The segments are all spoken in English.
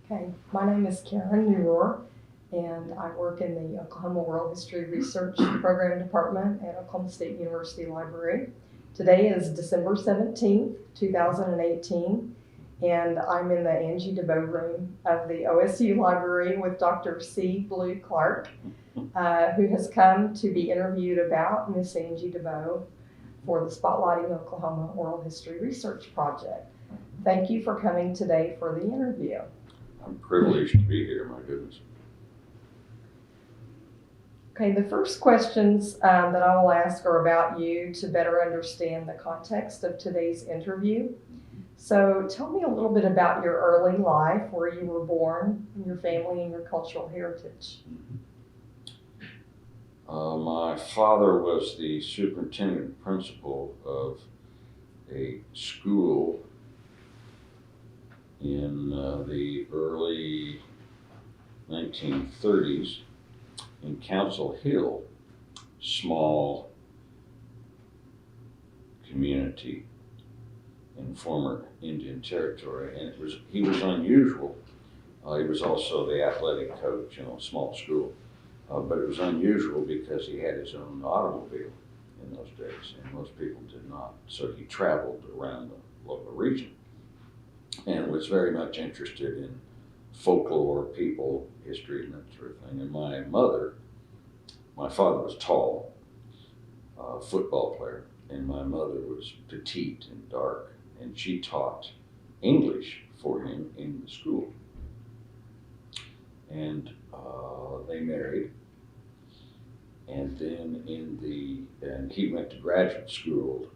Okay, my name is Karen Neurohr, and I work in the Oklahoma World History Research Program Department at Oklahoma State University Library. Today is December 17th, 2018, and I'm in the Angie Debo room of the OSU Library with Dr. C. Blue Clark, who has come to be interviewed about Miss Angie Debo for the Spotlighting Oklahoma Oral History Research Project. Thank you for coming today for the interview. I'm privileged to be here, my goodness. Okay, the first questions that I will ask are about you to better understand the context of today's interview. So tell me a little bit about your early life, where you were born, and your family and your cultural heritage. My father was the superintendent principal of a school in the early 1930s in Council Hill, small community in former Indian Territory, and he was unusual. He was also the athletic coach in a small school, but it was unusual because he had his own automobile in those days, and most people did not. So he traveled around the local region and was very much interested in folklore, people, history, and that sort of thing. And my father was tall, football player, and my mother was petite and dark, and she taught English for him in the school. And they married, and then and he went to graduate school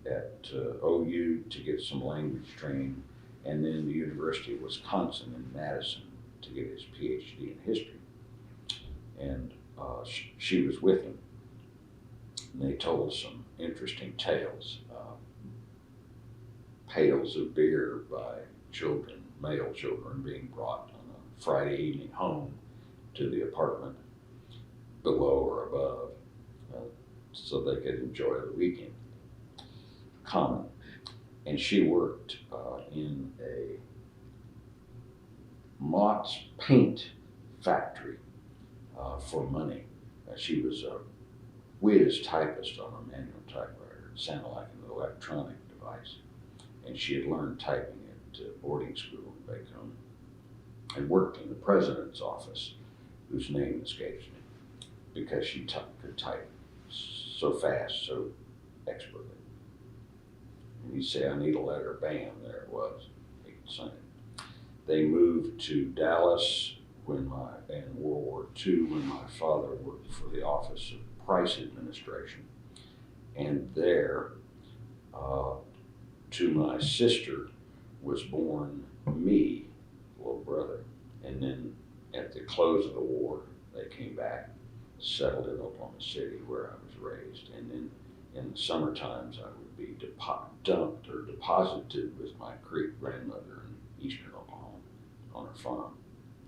at OU to get some language training, and then the University of Wisconsin in Madison to get his PhD in history. And she was with him, and they told some interesting tales. Pails of beer by children, male children, being brought on a Friday evening home to the apartment below or above, so they could enjoy the weekend. Common. And she worked in a Mott's paint factory for money. She was a whiz typist on a manual typewriter. It sounded like an electronic device. And she had learned typing at boarding school back home and worked in the president's office, whose name escapes me, because she could type so fast, so expertly. And he'd say, "I need a letter," bam, there it was. He could sign it. They moved to Dallas in World War II when my father worked for the Office of Price Administration. And there, to my sister was born me, little brother. And then at the close of the war, they came back, settled in Oklahoma City where I was raised. And then in the summer times, I would be dumped or deposited with my great grandmother in eastern Oklahoma on her farm,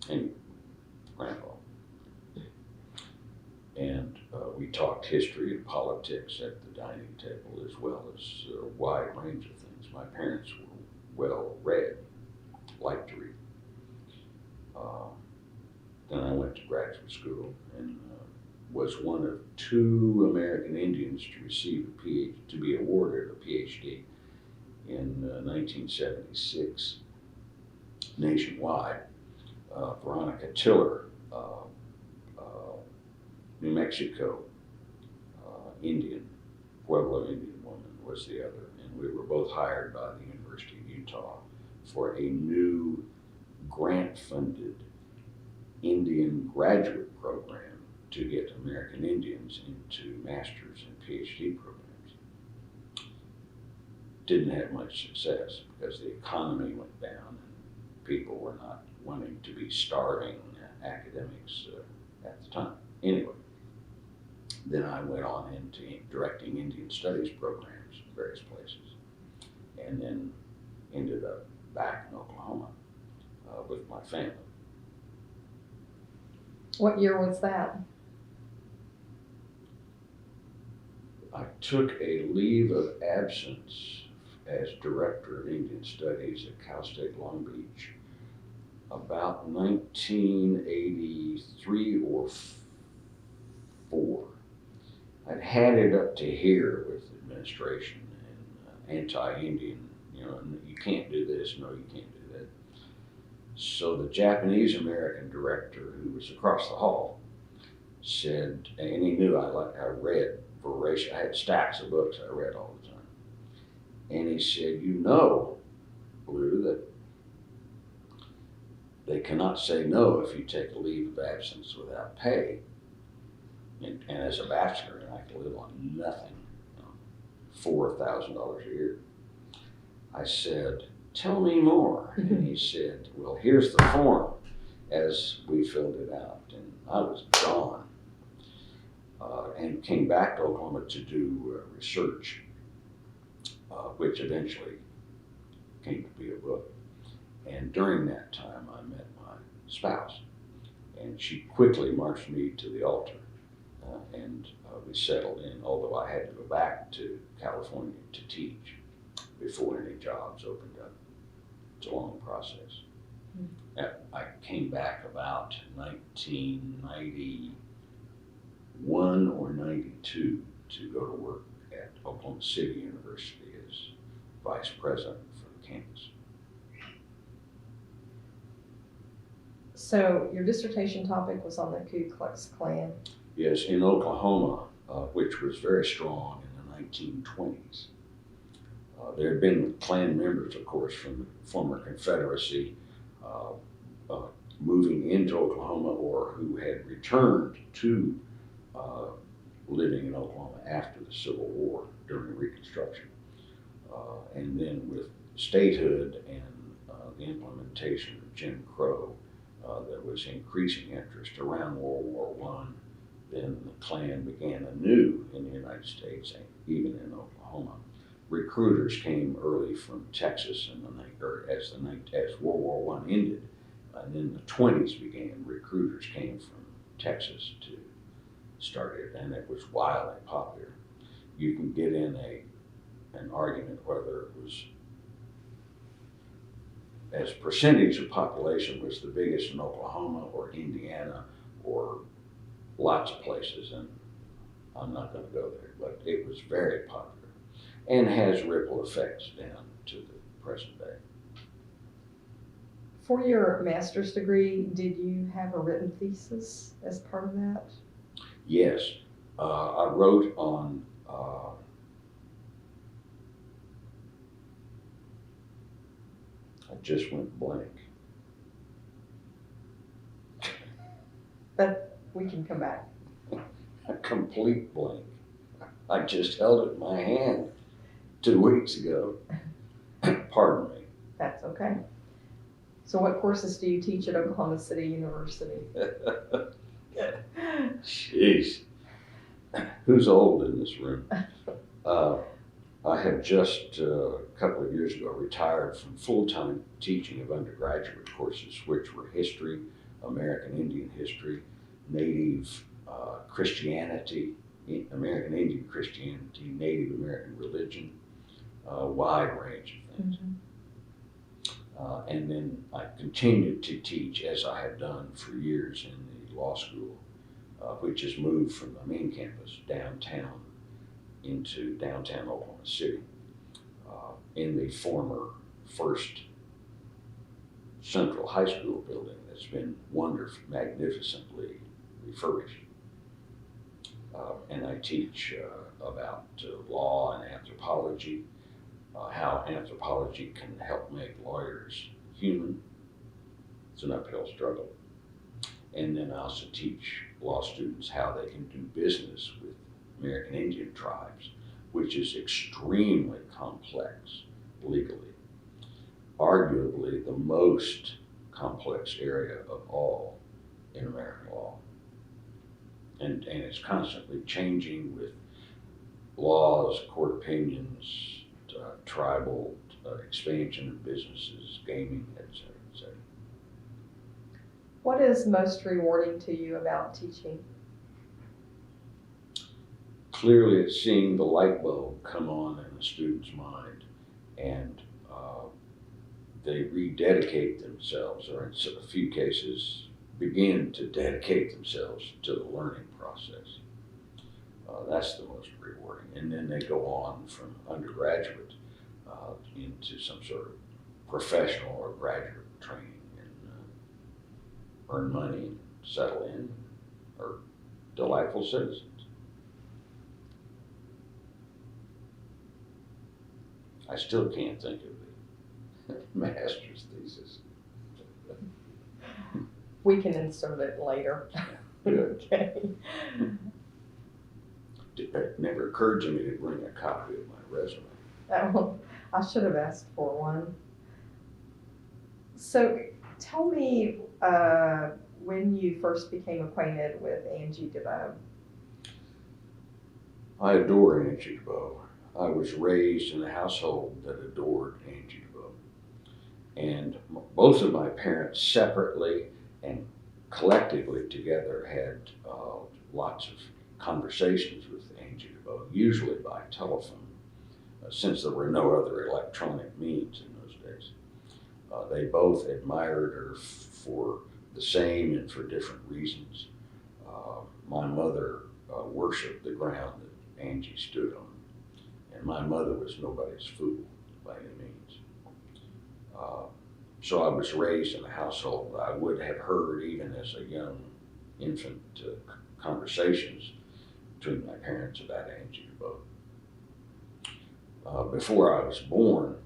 and grandpa. And we talked history and politics at the dining table, as well as a wide range of things. My parents were well read, liked to read. Then I went to graduate school and was one of two American Indians to receive a PhD, to be awarded a PhD in 1976 nationwide. Veronica Tiller, New Mexico Indian, Pueblo Indian woman was the other, and we were both hired by the University of Utah for a new grant-funded Indian graduate program to get American Indians into master's and PhD programs. Didn't have much success because the economy went down and people were not wanting to be starving academics at the time. Anyway, then I went on into directing Indian studies programs in various places, and then ended up back in Oklahoma with my family. What year was that? I took a leave of absence as director of Indian Studies at Cal State Long Beach about 1983 or 4. I'd had it up to here with administration and anti-Indian, and you can't do this, no, you can't do that. So the Japanese American director, who was across the hall, said, and he knew I read voracious. I had stacks of books I read all the time. And he said, Blue, that they cannot say no if you take a leave of absence without pay. And as a bachelor, I could live on nothing, $4,000 a year. I said, tell me more. And he said, well, here's the form as we filled it out. And I was gone. And came back to Oklahoma to do research, which eventually came to be a book. And during that time, I met my spouse, and she quickly marched me to the altar, and we settled in, although I had to go back to California to teach before any jobs opened up. It's a long process. Mm-hmm. I came back about 1991 or 92 to go to work at Oklahoma City University as vice president for the campus. So your dissertation topic was on the Ku Klux Klan? Yes, in Oklahoma, which was very strong in the 1920s. There had been Klan members, of course, from the former Confederacy moving into Oklahoma, or who had returned to living in Oklahoma after the Civil War during Reconstruction. And then with statehood and the implementation of Jim Crow, there was increasing interest around World War I. Then the Klan began anew in the United States, and even in Oklahoma. Recruiters came early from Texas, and as World War I ended, and then the 20s began. Recruiters came from Texas to start it, and it was wildly popular. You can get in an argument whether it was, as percentage of population, was the biggest in Oklahoma or Indiana or lots of places, and I'm not going to go there, but it was very popular and has ripple effects down to the present day. For your master's degree, did you have a written thesis as part of that? Yes, I wrote on I just went blank. But we can come back. A complete blank. I just held it in my hand 2 weeks ago. Pardon me. That's okay. So what courses do you teach at Oklahoma City University? Jeez. Who's old in this room? I have just a couple of years ago retired from full-time teaching of undergraduate courses, which were history, American Indian history, Native Christianity, American Indian Christianity, Native American religion, a wide range of things. Mm-hmm. And then I continued to teach, as I had done for years, in the law school, which has moved from the main campus downtown into downtown Oklahoma City, in the former First Central High School building that's been wonderfully, magnificently refurbished. And I teach about law and anthropology, how anthropology can help make lawyers human. It's an uphill struggle. And then I also teach law students how they can do business with American Indian tribes, which is extremely complex legally. Arguably the most complex area of all in American law. And it's constantly changing with laws, court opinions, tribal expansion of businesses, gaming, etc., etc. What is most rewarding to you about teaching? Clearly, it's seeing the light bulb come on in the student's mind, and they rededicate themselves, or in a few cases, begin to dedicate themselves to the learning process. That's the most rewarding. And then they go on from undergraduate into some sort of professional or graduate training and earn money and settle in, or delightful citizens. I still can't think of the master's thesis. We can insert it later. Good. Okay. It never occurred to me to bring a copy of my resume. Oh, I should have asked for one. So tell me when you first became acquainted with Angie Debo. I adore Angie Debo. I was raised in a household that adored Angie Debo. And both of my parents separately and collectively together had lots of conversations with Angie Debo, usually by telephone, since there were no other electronic means in those days. They both admired her for the same and for different reasons. My mother worshiped the ground that Angie stood on, and my mother was nobody's fool by any means. So I was raised in a household that I would have heard, even as a young infant, conversations between my parents about Angie Debo. Before I was born,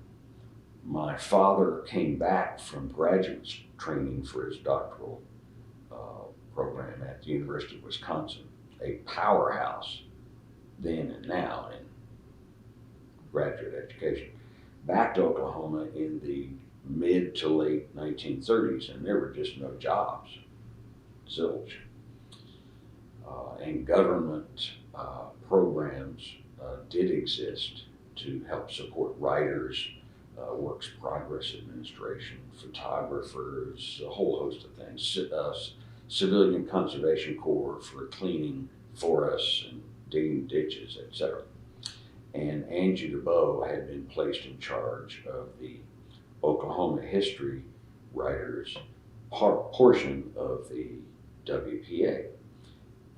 my father came back from graduate training for his doctoral program at the University of Wisconsin, a powerhouse then and now in graduate education, back to Oklahoma in the mid to late 1930s, and there were just no jobs, zilch. And government programs did exist to help support writers, Works Progress Administration, photographers, a whole host of things, Civilian Conservation Corps for cleaning forests and digging ditches, etc. And Angie Debo had been placed in charge of the Oklahoma history writers portion of the WPA.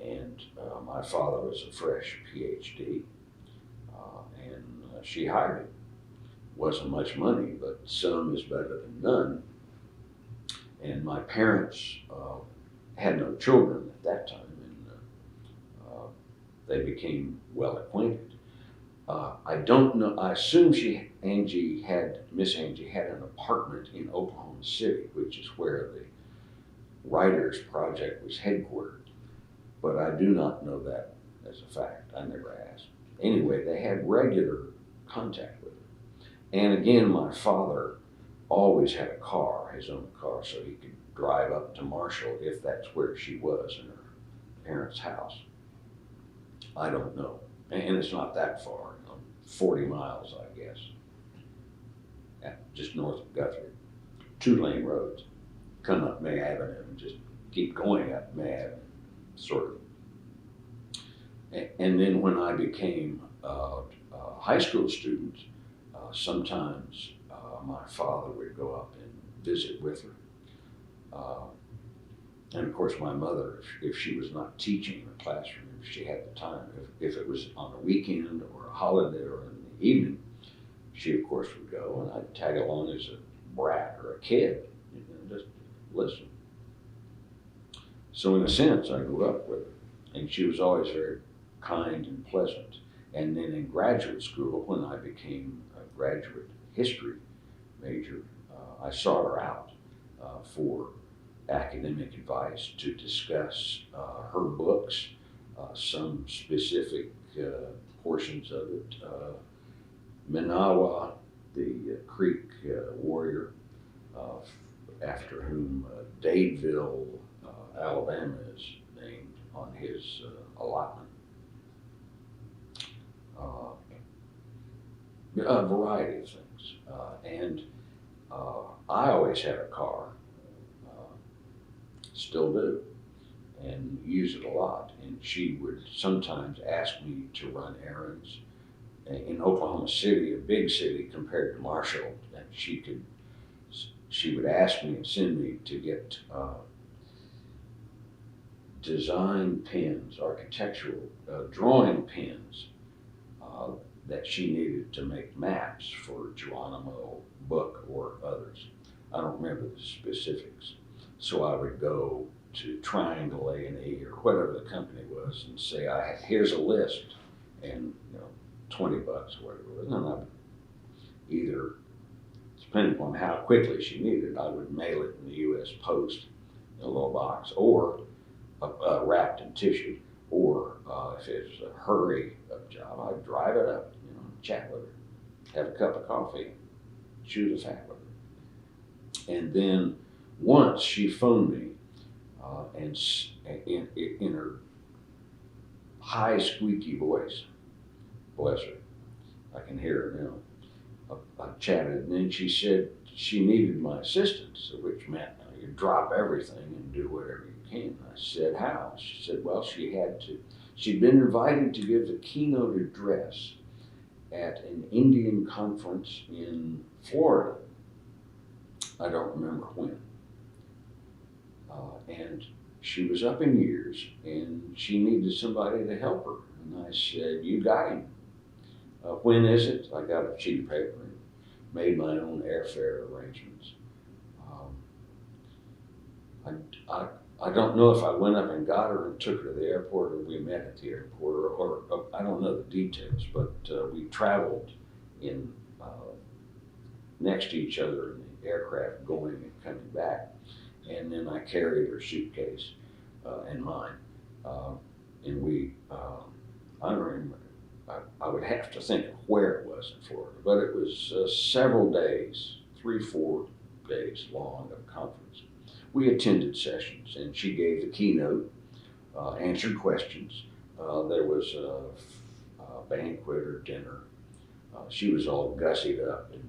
And my father was a fresh PhD, and she hired him. Wasn't much money, but some is better than none. And my parents had no children at that time, and they became well acquainted. I don't know, I assume Miss Angie had an apartment in Oklahoma City, which is where the Writers Project was headquartered. But I do not know that as a fact. I never asked. Anyway, they had regular contact with her. And again, my father always had a car, his own car, so he could drive up to Marshall if that's where she was, in her parents' house. I don't know. And it's not that far, 40 miles, I guess, just north of Guthrie. 2-lane roads. Come up May Avenue and just keep going up May Avenue, sort of. And then when I became a high school student, sometimes my father would go up and visit with her. And of course my mother, if she was not teaching in the classroom, if she had the time, if it was on a weekend or a holiday or in the evening, she of course would go, and I'd tag along as a brat or a kid, just listen. So in a sense, I grew up with her, and she was always very kind and pleasant. And then in graduate school, when I became a graduate history major, I sought her out for academic advice to discuss her books, some specific portions of it. Manawa, the Creek warrior, after whom Dadeville, Alabama is named on his allotment. A variety of things. And I always had a car, still do, and use it a lot. And she would sometimes ask me to run errands. In Oklahoma City, a big city compared to Marshall, and she could she would ask me and send me to get design pens, architectural drawing pens that she needed to make maps for Geronimo book or others. I don't remember the specifics. So I would go to Triangle A&E or whatever the company was and say, here's a list, and $20 or whatever it was. And I would either, depending on how quickly she needed it, I would mail it in the U.S. Post in a little box, or wrapped in tissue, or if it's a hurry up job, I'd drive it up, chat with her, have a cup of coffee, shoot a fact with her. And then once she phoned me, and in her high squeaky voice, bless her, I can hear her now, I chatted, and then she said she needed my assistance, which meant you drop everything and do whatever you can. I said, how? She said, well, she'd been invited to give the keynote address at an Indian conference in Florida. I don't remember when. And she was up in years, and she needed somebody to help her. And I said, you got him. When is it? I got a sheet of paper and made my own airfare arrangements. I don't know if I went up and got her and took her to the airport, or we met at the airport, or I don't know the details, but we traveled in next to each other in the aircraft going and coming back. And then I carried her suitcase and mine. And we, I don't remember, I would have to think of where it was in Florida, but it was several days, 3-4 days long of conference. We attended sessions, and she gave the keynote, answered questions. There was a banquet or dinner. She was all gussied up in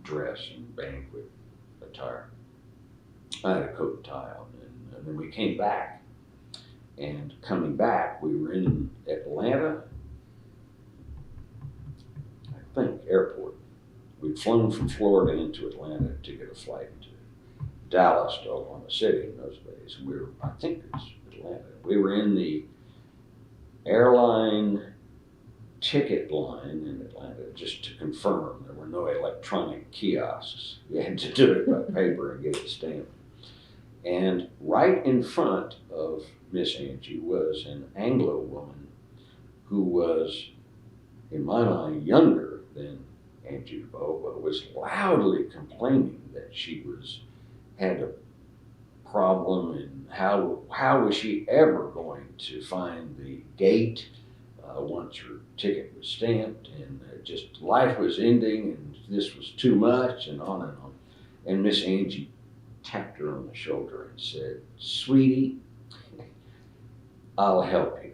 dress and banquet attire. I had a coat and tie on, and then we came back. And coming back, we were in Atlanta, I think, airport. We'd flown from Florida into Atlanta to get a flight to Dallas to Oklahoma City in those days. And I think it's Atlanta. We were in the airline ticket line in Atlanta, just to confirm there were no electronic kiosks. You had to do it by paper and get it stamped. And right in front of Miss Angie was an Anglo woman who was, in my mind, younger than Angie Debo, but was loudly complaining that she had a problem, and how was she ever going to find the gate once her ticket was stamped, and just life was ending, and this was too much, and on and on. And Miss Angie tapped her on the shoulder and said, "Sweetie, I'll help you."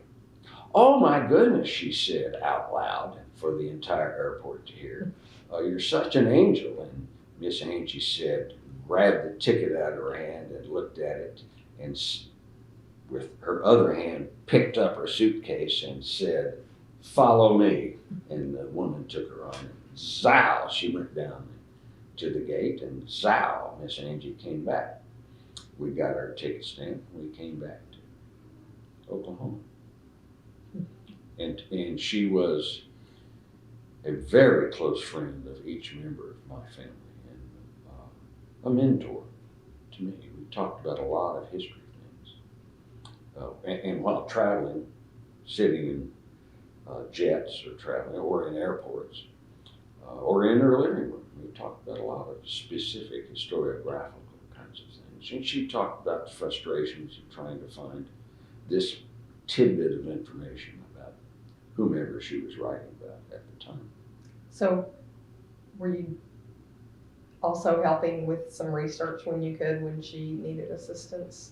"Oh my goodness," she said out loud for the entire airport to hear. "You're such an angel." And Miss Angie said, grabbed the ticket out of her hand and looked at it, and with her other hand picked up her suitcase and said, "Follow me." And the woman took her on, and zow, she went down to the gate, and zow, Miss Angie came back. We got our ticket stamped, and we came back to Oklahoma. And she was a very close friend of each member of my family, and a mentor to me. We talked about a lot of history things. And while traveling, sitting in jets or traveling, or in airports, or in her living room, we talked about a lot of specific historiographical kinds of things. And she talked about the frustrations of trying to find this tidbit of information about whomever she was writing about at the time. So, were you also helping with some research when you could, when she needed assistance?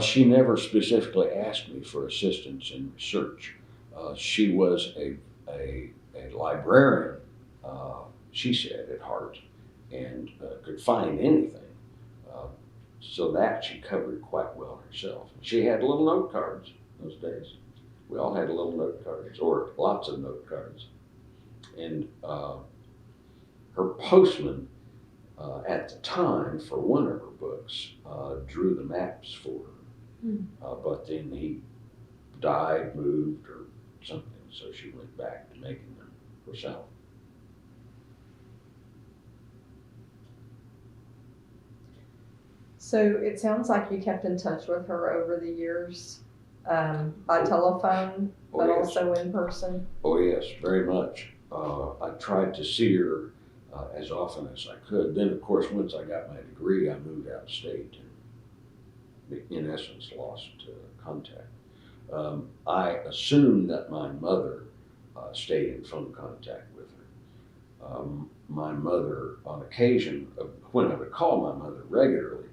She never specifically asked me for assistance in research. She was a librarian, she said, at heart, and could find anything. So that she covered quite well herself. She had little note cards those days. We all had little note cards, or lots of note cards. And her postman at the time, for one of her books, drew the maps for her. But then he died, moved, or something, so she went back to making them herself. So it sounds like you kept in touch with her over the years, by telephone, but yes. also in person. Oh yes, very much. I tried to see her as often as I could. Then, of course, once I got my degree, I moved out of state and, in essence, lost contact. I assumed that my mother stayed in phone contact with her. My mother, on occasion, when I would call my mother regularly,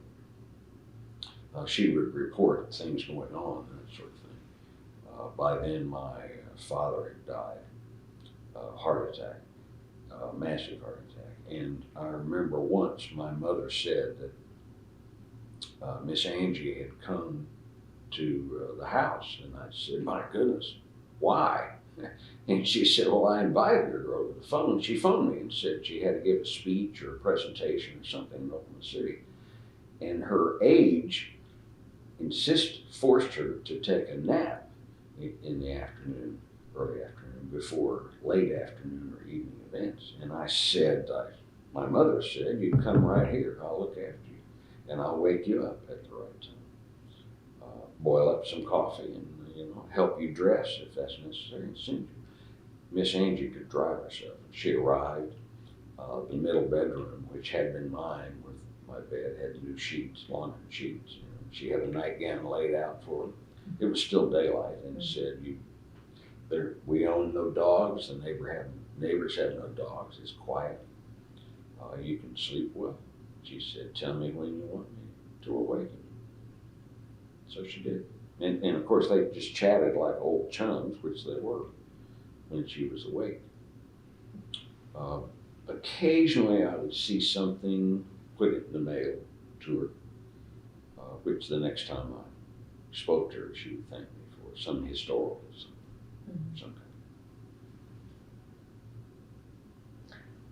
she would report things going on, that sort of thing. By then, my father had died, heart attack, massive heart attack. And I remember once my mother said that Miss Angie had come to the house, and I said, "My goodness, why?" And she said, "Well, I invited her over the phone." She phoned me and said she had to give a speech or a presentation or something in Oklahoma City. And her age forced her to take a nap in the afternoon, early afternoon, before late afternoon or evening events. And I said, my mother said, "You come right here, I'll look after you, and I'll wake you up at the right time. Boil up some coffee and, help you dress if that's necessary, and send you." Miss Angie could drive herself. She arrived. The middle bedroom, which had been mine with my bed, had new sheets, laundry sheets. She had a nightgown laid out for her. It was still daylight, and said, "We own no dogs. The neighbors have no dogs. It's quiet. You can sleep well." She said, "Tell me when you want me to awaken." So she did. And of course, they just chatted like old chums, which they were, when she was awake. Occasionally, I would see something, put it in the mail to her, which the next time I spoke to her, she would thank me for some historical something.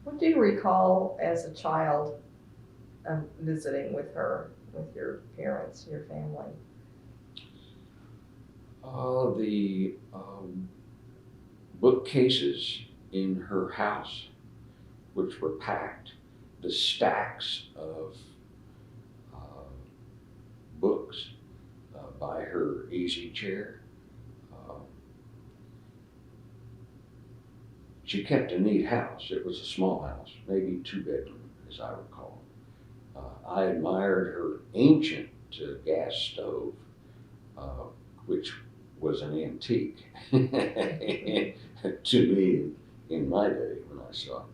What do you recall as a child visiting with her, with your parents, your family? The bookcases in her house, which were packed, the stacks of books by her easy chair. She kept a neat house. It was a small house, maybe 2-bedroom, as I recall. I admired her ancient gas stove, which was an antique to me in my day when I saw it.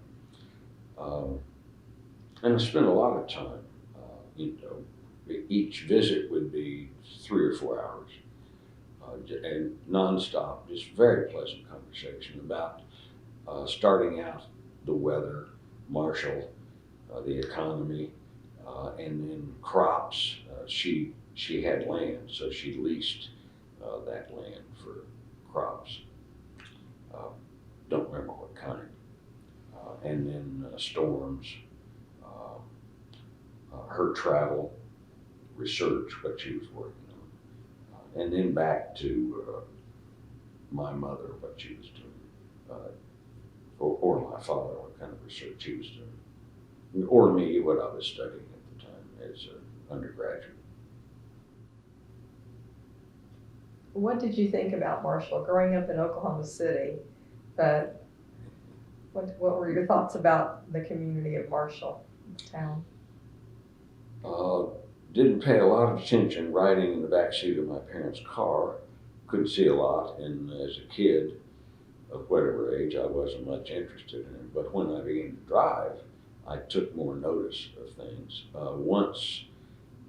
And I spent a lot of time, each visit would be 3 or 4 hours, and nonstop, just very pleasant conversation about starting out the weather, Marshall, the economy, and then crops. She had land, so she leased that land for crops. Don't remember what kind. And then storms, her travel, research, what she was working on, and then back to my mother, what she was doing, or my father, what kind of research he was doing, or me, what I was studying at the time as an undergraduate. What did you think about Marshall growing up in Oklahoma City? But what were your thoughts about the community of Marshall, town? Didn't pay a lot of attention riding in the back seat of my parents' car. Couldn't see a lot, and as a kid of whatever age, I wasn't much interested in it. But when I began to drive, I took more notice of things. Once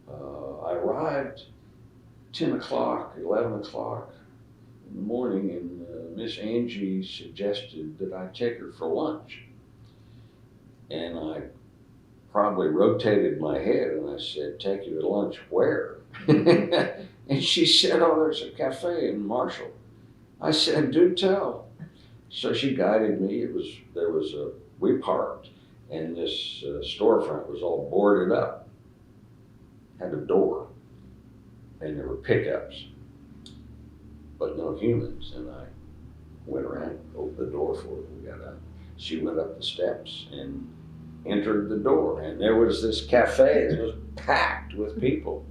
I arrived 10 o'clock, 11 o'clock in the morning, and Miss Angie suggested that I take her for lunch. And I probably rotated my head and I said, "Take you to lunch where?" And she said, "Oh, there's a cafe in Marshall." I said, "Do tell." So she guided me. We parked, and this storefront was all boarded up, had a door, and there were pickups, but no humans. And I went around, opened the door for her. We got out. She went up the steps and entered the door, and there was this cafe that was packed with people.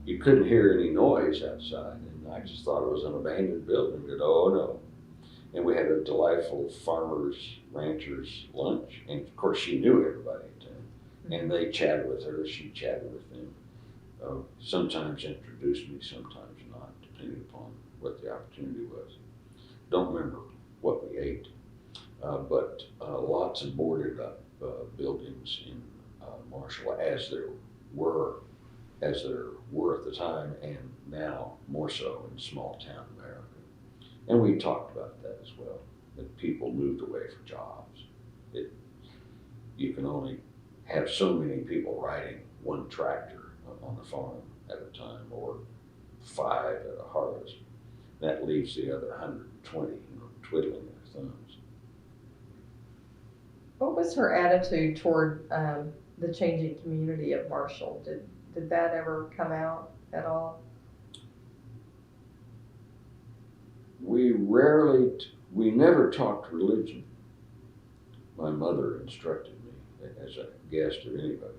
You couldn't hear any noise outside, and I just thought it was an abandoned building. But oh no. And we had a delightful farmers, ranchers lunch, and of course she knew everybody in town. And they chatted with her, she chatted with them. Sometimes introduced me, sometimes not, depending upon what the opportunity was. Don't remember what we ate, but lots of boarded up buildings in Marshall, as there were at the time, and now more so in small town America. And we talked about that as well, that people moved away for jobs. You can only have so many people riding one tractor on the farm at a time, or 5 at a harvest. That leaves the other 120, twiddling their thumbs. What was her attitude toward the changing community of Marshall? Did that ever come out at all? We never talked religion. My mother instructed me as a guest of anybody.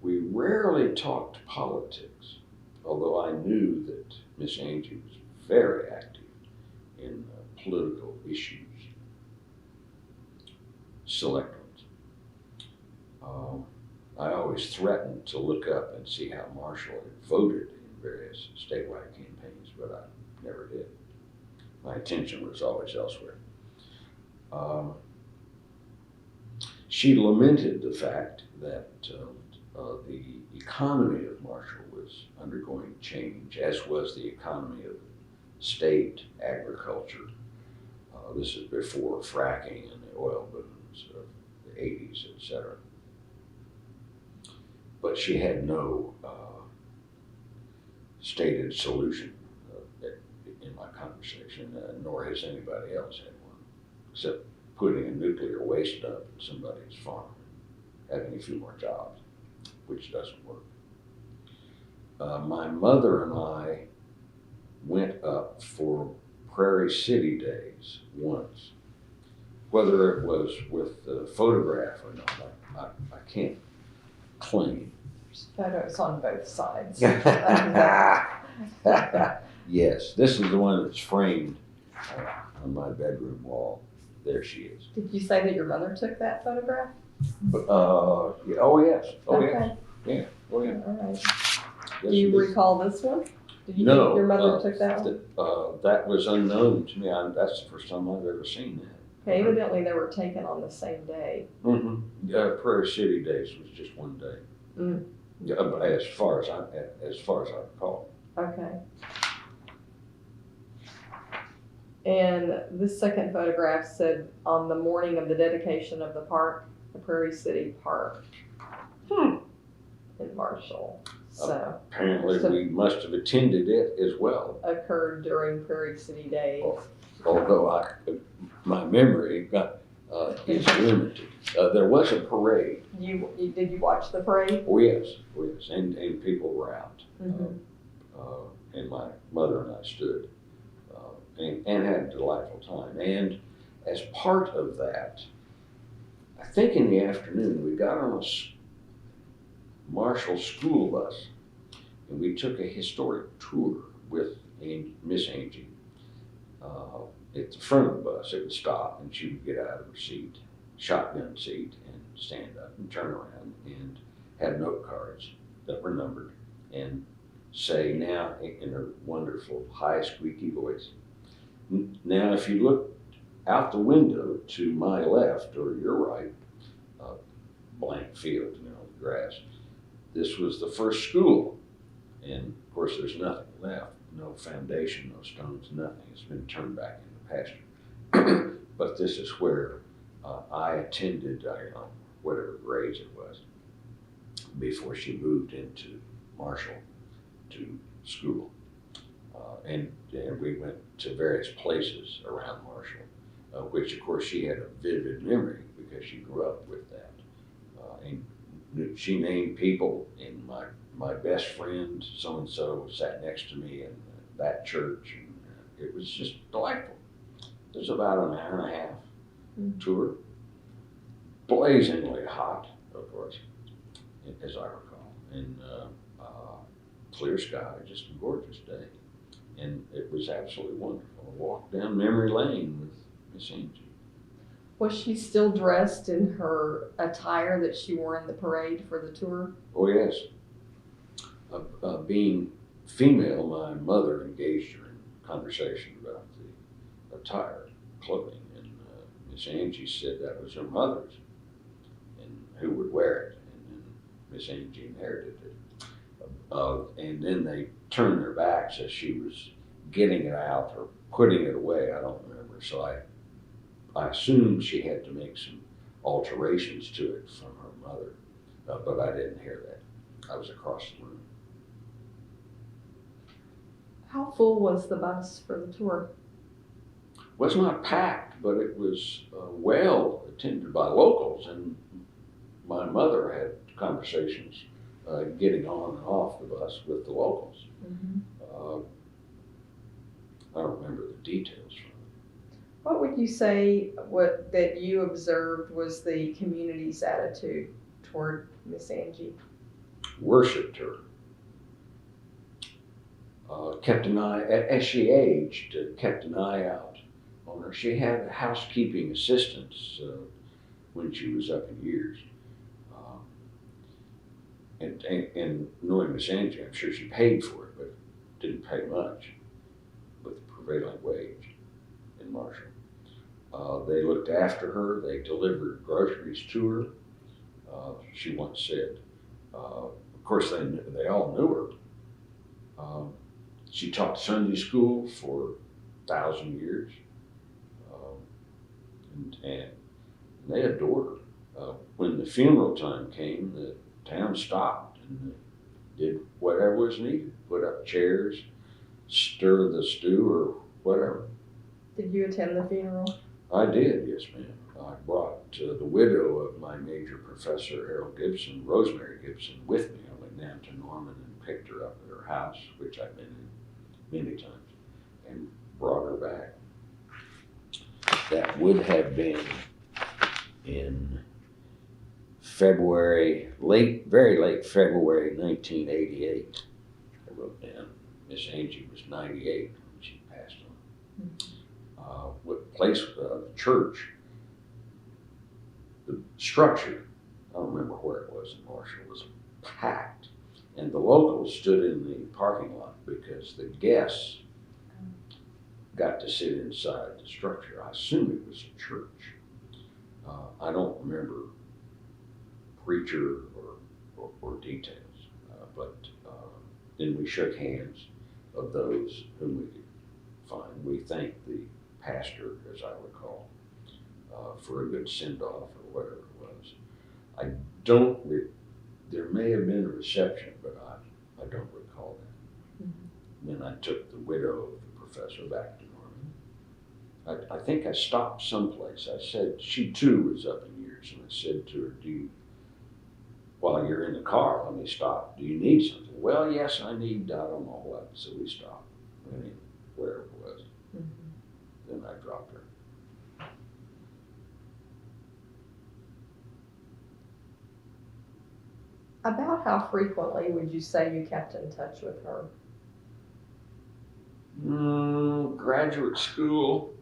We rarely talked politics, although I knew that Miss Angie was very active in political issues, select ones. I always threatened to look up and see how Marshall had voted in various statewide campaigns, but I never did. My attention was always elsewhere. She lamented the fact that the economy of Marshall was undergoing change, as was the economy of state agriculture. This is before fracking and the oil booms of the 80s, etc. But she had no stated solution in my conversation, nor has anybody else had one, except putting a nuclear waste dump in somebody's farm and having a few more jobs, which doesn't work. My mother and I went up for Prairie City Days once. Whether it was with the photograph or not, I can't claim. There's photos on both sides. Yes, this is the one that's framed on my bedroom wall. There she is. Did you say that your mother took that photograph? Yeah, oh yes, Okay. yeah, oh yeah. All right. Yes, Do you indeed. recall this one? Did you No, think your mother took that one? That was unknown to me. That's the first time I've ever seen that. Okay, evidently they were taken on the same day. Mm-hmm. Prairie City Days was just one day. Mm. As far as I recall. Okay. And this second photograph said, on the morning of the dedication of the park, the Prairie City Park in Marshall. So Apparently we must have attended it as well. occurred during Prairie City Days. Although my memory is limited. There was a parade. Did you watch the parade? Oh yes, and people were out. Mm-hmm. And my mother and I stood and had a delightful time. And as part of that, I think in the afternoon, we got on a Marshall school bus, and we took a historic tour with Miss Angie. At the front of the bus, it would stop, and she would get out of her seat, shotgun seat, and stand up and turn around and have note cards that were numbered and say now in her wonderful high squeaky voice, now if you look out the window to my left or your right, blank field, grass, this was the first school. And of course there's nothing left, no foundation, no stones, nothing. It's been turned back into pasture. But this is where I attended, whatever grades it was, before she moved into Marshall to school. And we went to various places around Marshall. which of course she had a vivid memory because she grew up with that. And she named people, and my best friend so-and-so sat next to me in that church, and it was just delightful. It was about an hour and a half tour, blazingly hot, of course, as I recall, and clear sky, just a gorgeous day. And it was absolutely wonderful. I walked down memory lane with Miss Angie. Was she still dressed in her attire that she wore in the parade for the tour? Oh, yes. Being female, my mother engaged her in conversation about the attire, clothing, and Miss Angie said that was her mother's, and who would wear it, and then Miss Angie inherited it. And then they turned their backs as she was getting it out or putting it away. I don't remember. So I assumed she had to make some alterations to it from her mother, but I didn't hear that. I was across the room. How full was the bus for the tour? Was not packed, but it was well attended by locals, and my mother had conversations getting on and off the bus with the locals. I don't remember the details from it. What would you say that you observed was the community's attitude toward Miss Angie? Worshipped her. Kept an eye, as she aged, kept an eye out on her. She had housekeeping assistants when she was up in years. And knowing Miss Angie, I'm sure she paid for it, but didn't pay much with the prevailing wage in Marshall. They looked after her. They delivered groceries to her. She once said, of course they all knew her. She taught Sunday school for 1,000 years. And they adored her. When the funeral time came, the town stopped and did whatever was needed. Put up chairs, stir the stew, or whatever. Did you attend the funeral? I did, yes, ma'am. I brought the widow of my major professor, Errol Gibson, Rosemary Gibson, with me. I went down to Norman and picked her up at her house, which I've been in many times, and brought her back. That would have been in February, very late February 1988. I wrote down Miss Angie was 98 when she passed on. What place, the church, the structure, I don't remember where it was in Marshall, was packed. And the locals stood in the parking lot because the guests got to sit inside the structure. I assume it was a church. I don't remember preacher or details, but then we shook hands of those whom we could find. We thanked the pastor, as I recall, for a good send-off or whatever it was. There may have been a reception, but I don't recall that. Then I took the widow of the professor back to Norman. I think I stopped someplace. I said, she too was up in years, and I said to her, while you're in the car, let me stop. Do you need something? Well, yes, I need, I don't know what. So we stopped. I mean, wherever it was. Then I dropped her. About how frequently would you say you kept in touch with her? Graduate school,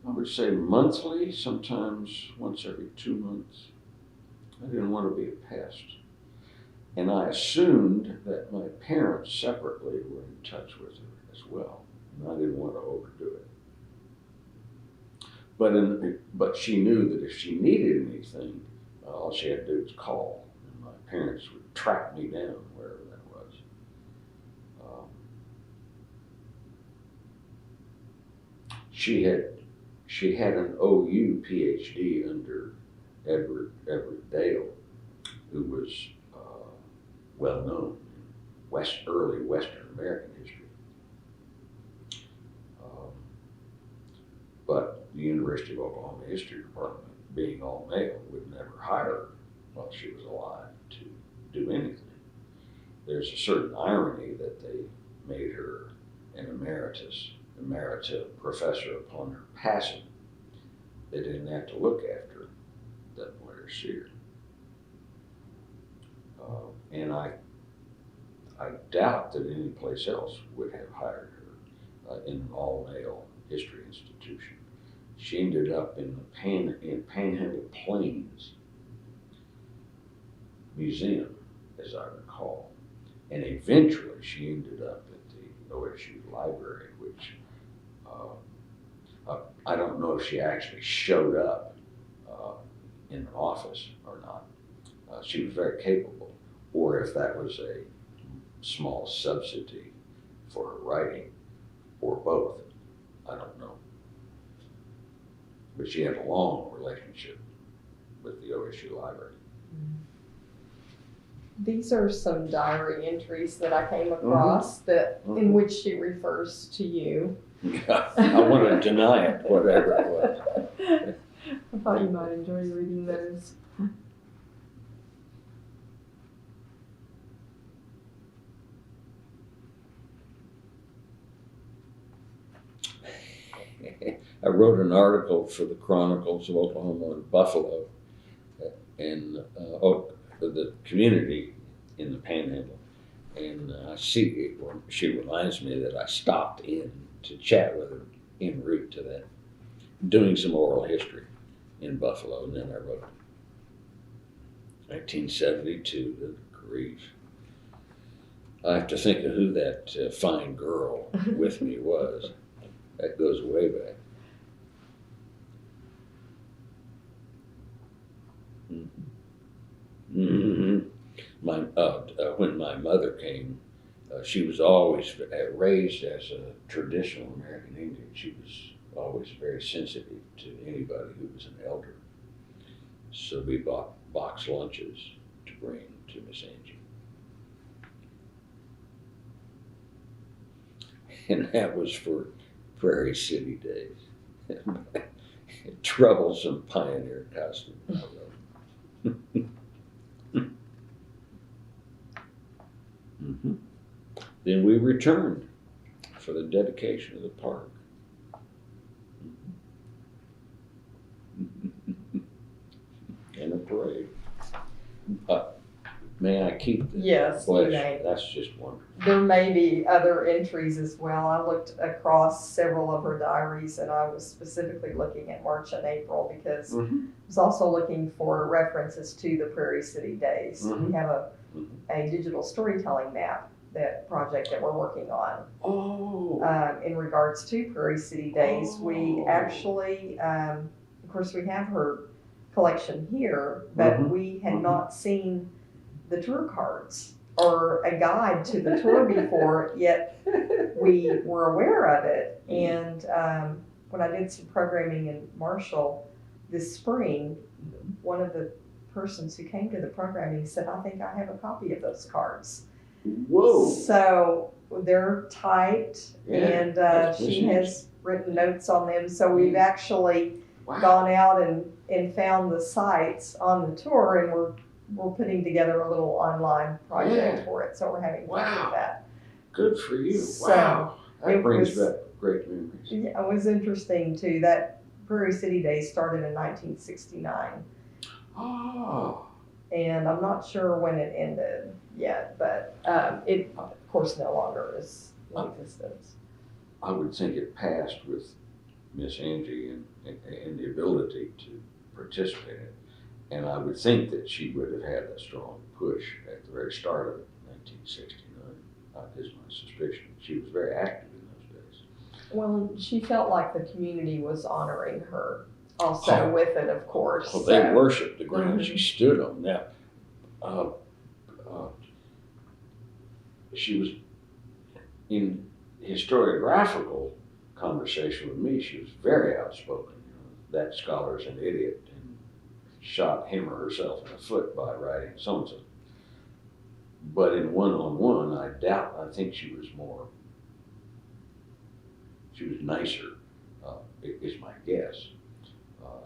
I would say monthly, sometimes once every 2 months. I didn't want to be a pest. And I assumed that my parents separately were in touch with her as well. And I didn't want to overdo it. But she knew that if she needed anything, all she had to do was call. And my parents would track me down wherever that was. She had an OU PhD under Everett Dale, who was well known in early Western American history. But the University of Oklahoma History Department, being all male, would never hire her while she was alive to do anything. There's a certain irony that they made her an emerita professor upon her passing. They didn't have to look after that Blair Sear. And I doubt that any place else would have hired her in an all-male history institution. She ended up in the Panhandle Plains Museum, as I recall. And eventually she ended up at the OSU Library, which I don't know if she actually showed up in an office or not. She was very capable, or if that was a small subsidy for her writing, or both. I don't know. But she had a long relationship with the OSU Library. These are some diary entries that I came across in which she refers to you. I want to deny it, whatever it was. I thought you might enjoy reading those. I wrote an article for the Chronicles of Oklahoma and Buffalo, and the community in the Panhandle. And she reminds me that I stopped in to chat with her en route to that, doing some oral history in Buffalo, and then I wrote 1972, the grief. I have to think of who that fine girl with me was. That goes way back. Mm-hmm. When my mother came, she was always raised as a traditional American Indian. She was always very sensitive to anybody who was an elder. So we bought box lunches to bring to Miss Angie. And that was for Prairie City days. Troublesome pioneer costume, I wrote. Mm-hmm. Then we returned for the dedication of the park. And a parade. May I keep the Yes, you flesh? may. That's just wonderful. There may be other entries as well. I looked across several of her diaries, and I was specifically looking at March and April because I was also looking for references to the Prairie City days. We have a digital storytelling map project that we're working on. In regards to Prairie City days, we actually, of course, we have her collection here, but we had not seen the tour cards or a guide to the tour before, yet we were aware of it. And when I did some programming in Marshall this spring, one of the persons who came to the programming said, I think I have a copy of those cards. Whoa. So they're typed, and she has written notes on them. So we've actually gone out and found the sites on the tour, and we're putting together a little online project for it. So we're having fun with that. Good for you. So wow. That brings back great memories. Yeah, it was interesting too. That Prairie City Days started in 1969. Oh. And I'm not sure when it ended yet, but it, of course, no longer is in existence. I would think it passed with Miss Angie and the ability to participate in it. And I would think that she would have had a strong push at the very start of it, 1969, is my suspicion. She was very active in those days. Well, she felt like the community was honoring her also with it, of course. Well, they worshipped the ground she stood on. Now, she was in historiographical conversation with me. She was very outspoken. That scholar's an idiot and shot him or herself in the foot by writing so-and-so. But in one-on-one, I think she was nicer is my guess,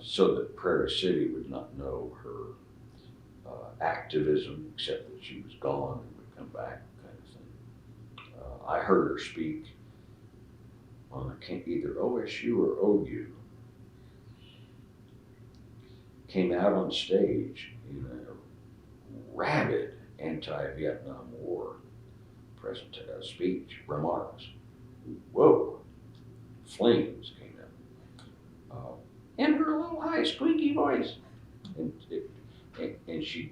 so that Prairie City would not know her activism, except that she was gone and would come back, kind of thing. I heard her speak on either OSU or OU. Came out on stage in a rabid anti-Vietnam War speech, remarks. Whoa, flames came out. In her little high squeaky voice. And she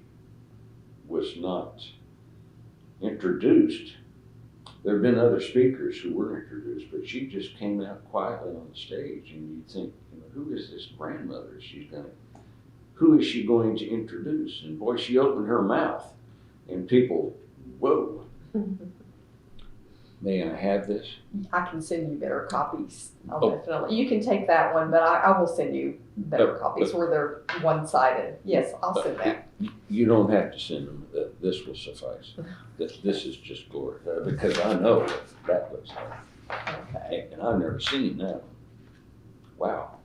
was not introduced. There have been other speakers who were introduced, but she just came out quietly on the stage, and you think, who is this grandmother? Who is she going to introduce? And boy, she opened her mouth, and people, whoa. May I have this? I can send you better copies. Definitely. You can take that one, but I will send you better copies where they're one-sided. Yes, I'll send that. You don't have to send them. This will suffice. This is just glory, because I know what that looks like. Okay. And I've never seen that one. Wow.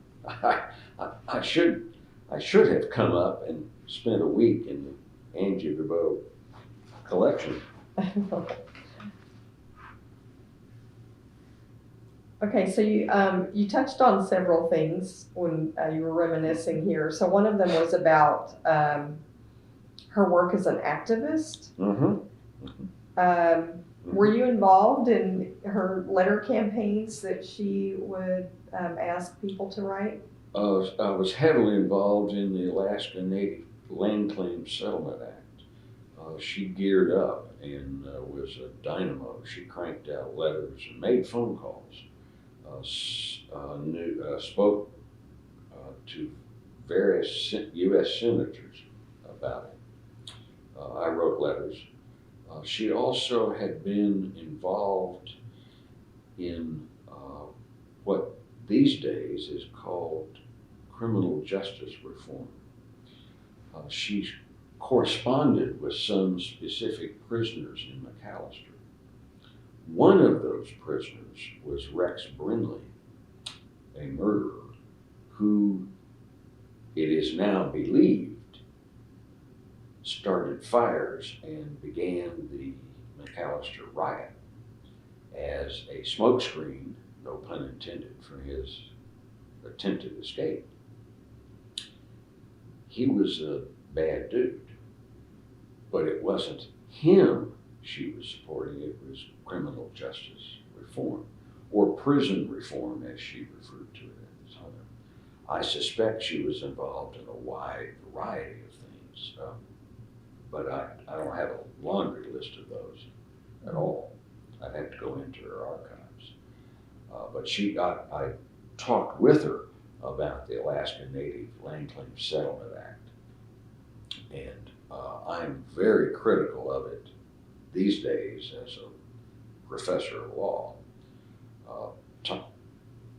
I should have come up and spent a week in the Angie Debo collection. Okay, so you touched on several things when you were reminiscing here. So one of them was about her work as an activist. Mm-hmm. Were you involved in her letter campaigns that she would ask people to write? I was heavily involved in the Alaska Native Land Claims Settlement Act. She geared up and was a dynamo. She cranked out letters and made phone calls. Spoke to various U.S. senators about it. I wrote letters. She also had been involved in what these days is called criminal justice reform. She corresponded with some specific prisoners in McAllister. One of those prisoners was Rex Brindley, a murderer who, it is now believed, started fires and began the McAllister riot as a smokescreen, no pun intended, for his attempted escape. He was a bad dude, but it wasn't him she was supporting. It was criminal justice reform, or prison reform, as she referred to it at the time. I suspect she was involved in a wide variety of things, but I don't have a laundry list of those at all. I'd have to go into her archives. But I talked with her about the Alaska Native Land Claims Settlement Act, and I'm very critical of it these days as a professor of law.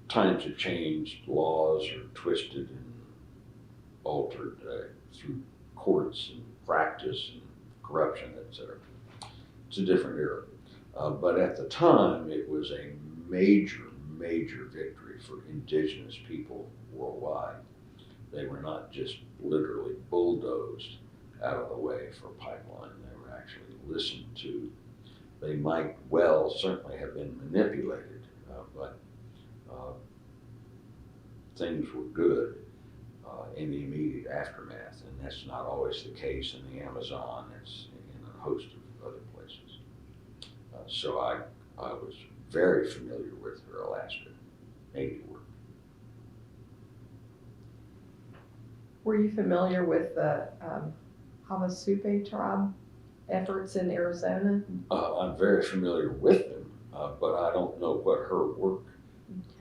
Times have changed, laws are twisted and altered through courts and practice and corruption, etc. It's a different era. But at the time, it was a major, major victory for indigenous people worldwide. They were not just literally bulldozed out of the way for a pipeline. They were actually listened to. They might well certainly have been manipulated, but things were good in the immediate aftermath, and that's not always the case in the Amazon. It's in a host of other places. So I was very familiar with her Alaska Native work. Were you familiar with the Havasupai tribe efforts in Arizona? I'm very familiar with them, but I don't know what her work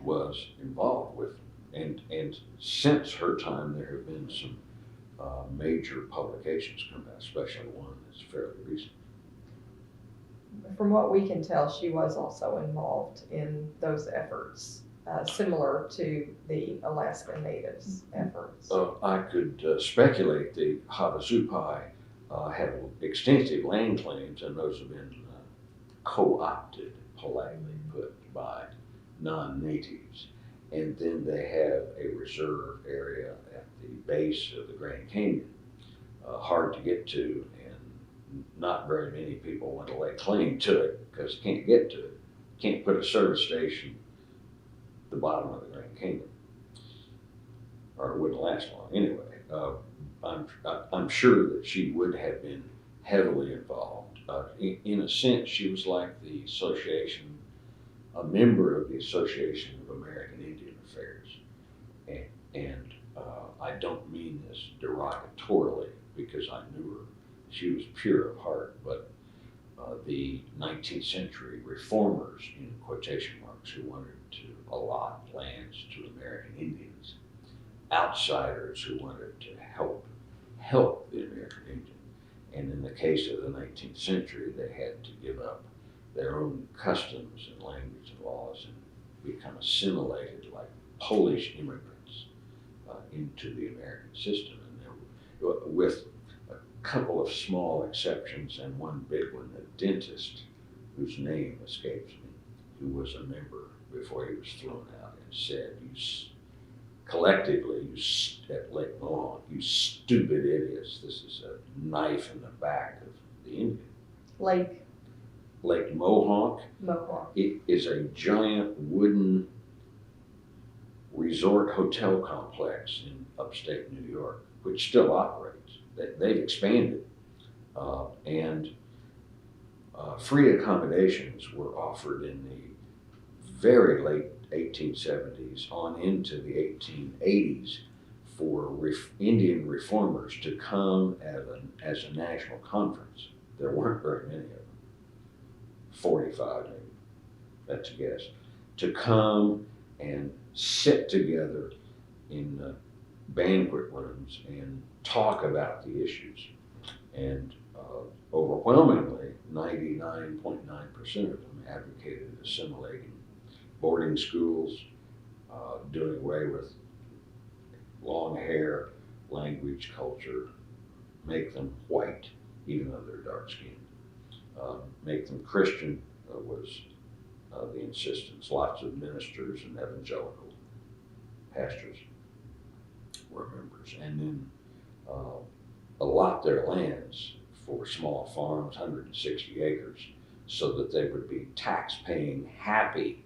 was involved with. And since her time, there have been some major publications come out, especially one that's fairly recent. From what we can tell, she was also involved in those efforts, similar to the Alaska Natives' efforts. I could speculate the Havasupai have extensive land claims, and those have been co-opted, politely put, by non-natives. And then they have a reserve area at the base of the Grand Canyon, hard to get to, and not very many people want to lay claim to it because you can't get to it. You can't put a service station at the bottom of the Grand Canyon, or it wouldn't last long anyway. I'm sure that she would have been heavily involved. In a sense, she was like the association, a member of the Association of American Indian Affairs. And I don't mean this derogatorily because I knew her. She was pure of heart, but the 19th century reformers, in quotation marks, who wanted to allot lands to American Indians, outsiders who wanted to help the American Indian. And in the case of the 19th century, they had to give up their own customs and language and laws and become assimilated like Polish immigrants into the American system. And there were, with a couple of small exceptions and one big one, a dentist whose name escapes me, who was a member before he was thrown out, and said, collectively, at Lake Mohawk, you stupid idiots, this is a knife in the back of the Indian. Lake Mohawk. Mohawk. It is a giant wooden resort hotel complex in upstate New York, which still operates. They've expanded, and free accommodations were offered in the very late 1870s on into the 1880s for Indian reformers to come as a national conference. There weren't very many of them, 45 maybe, that's a guess, to come and sit together in banquet rooms and talk about the issues. And overwhelmingly, 99.9% of them advocated assimilating boarding schools, doing away with long hair, language, culture, make them white, even though they're dark skinned. Make them Christian was the insistence. Lots of ministers and evangelical pastors were members. And then allot their lands for small farms, 160 acres, so that they would be tax-paying, happy,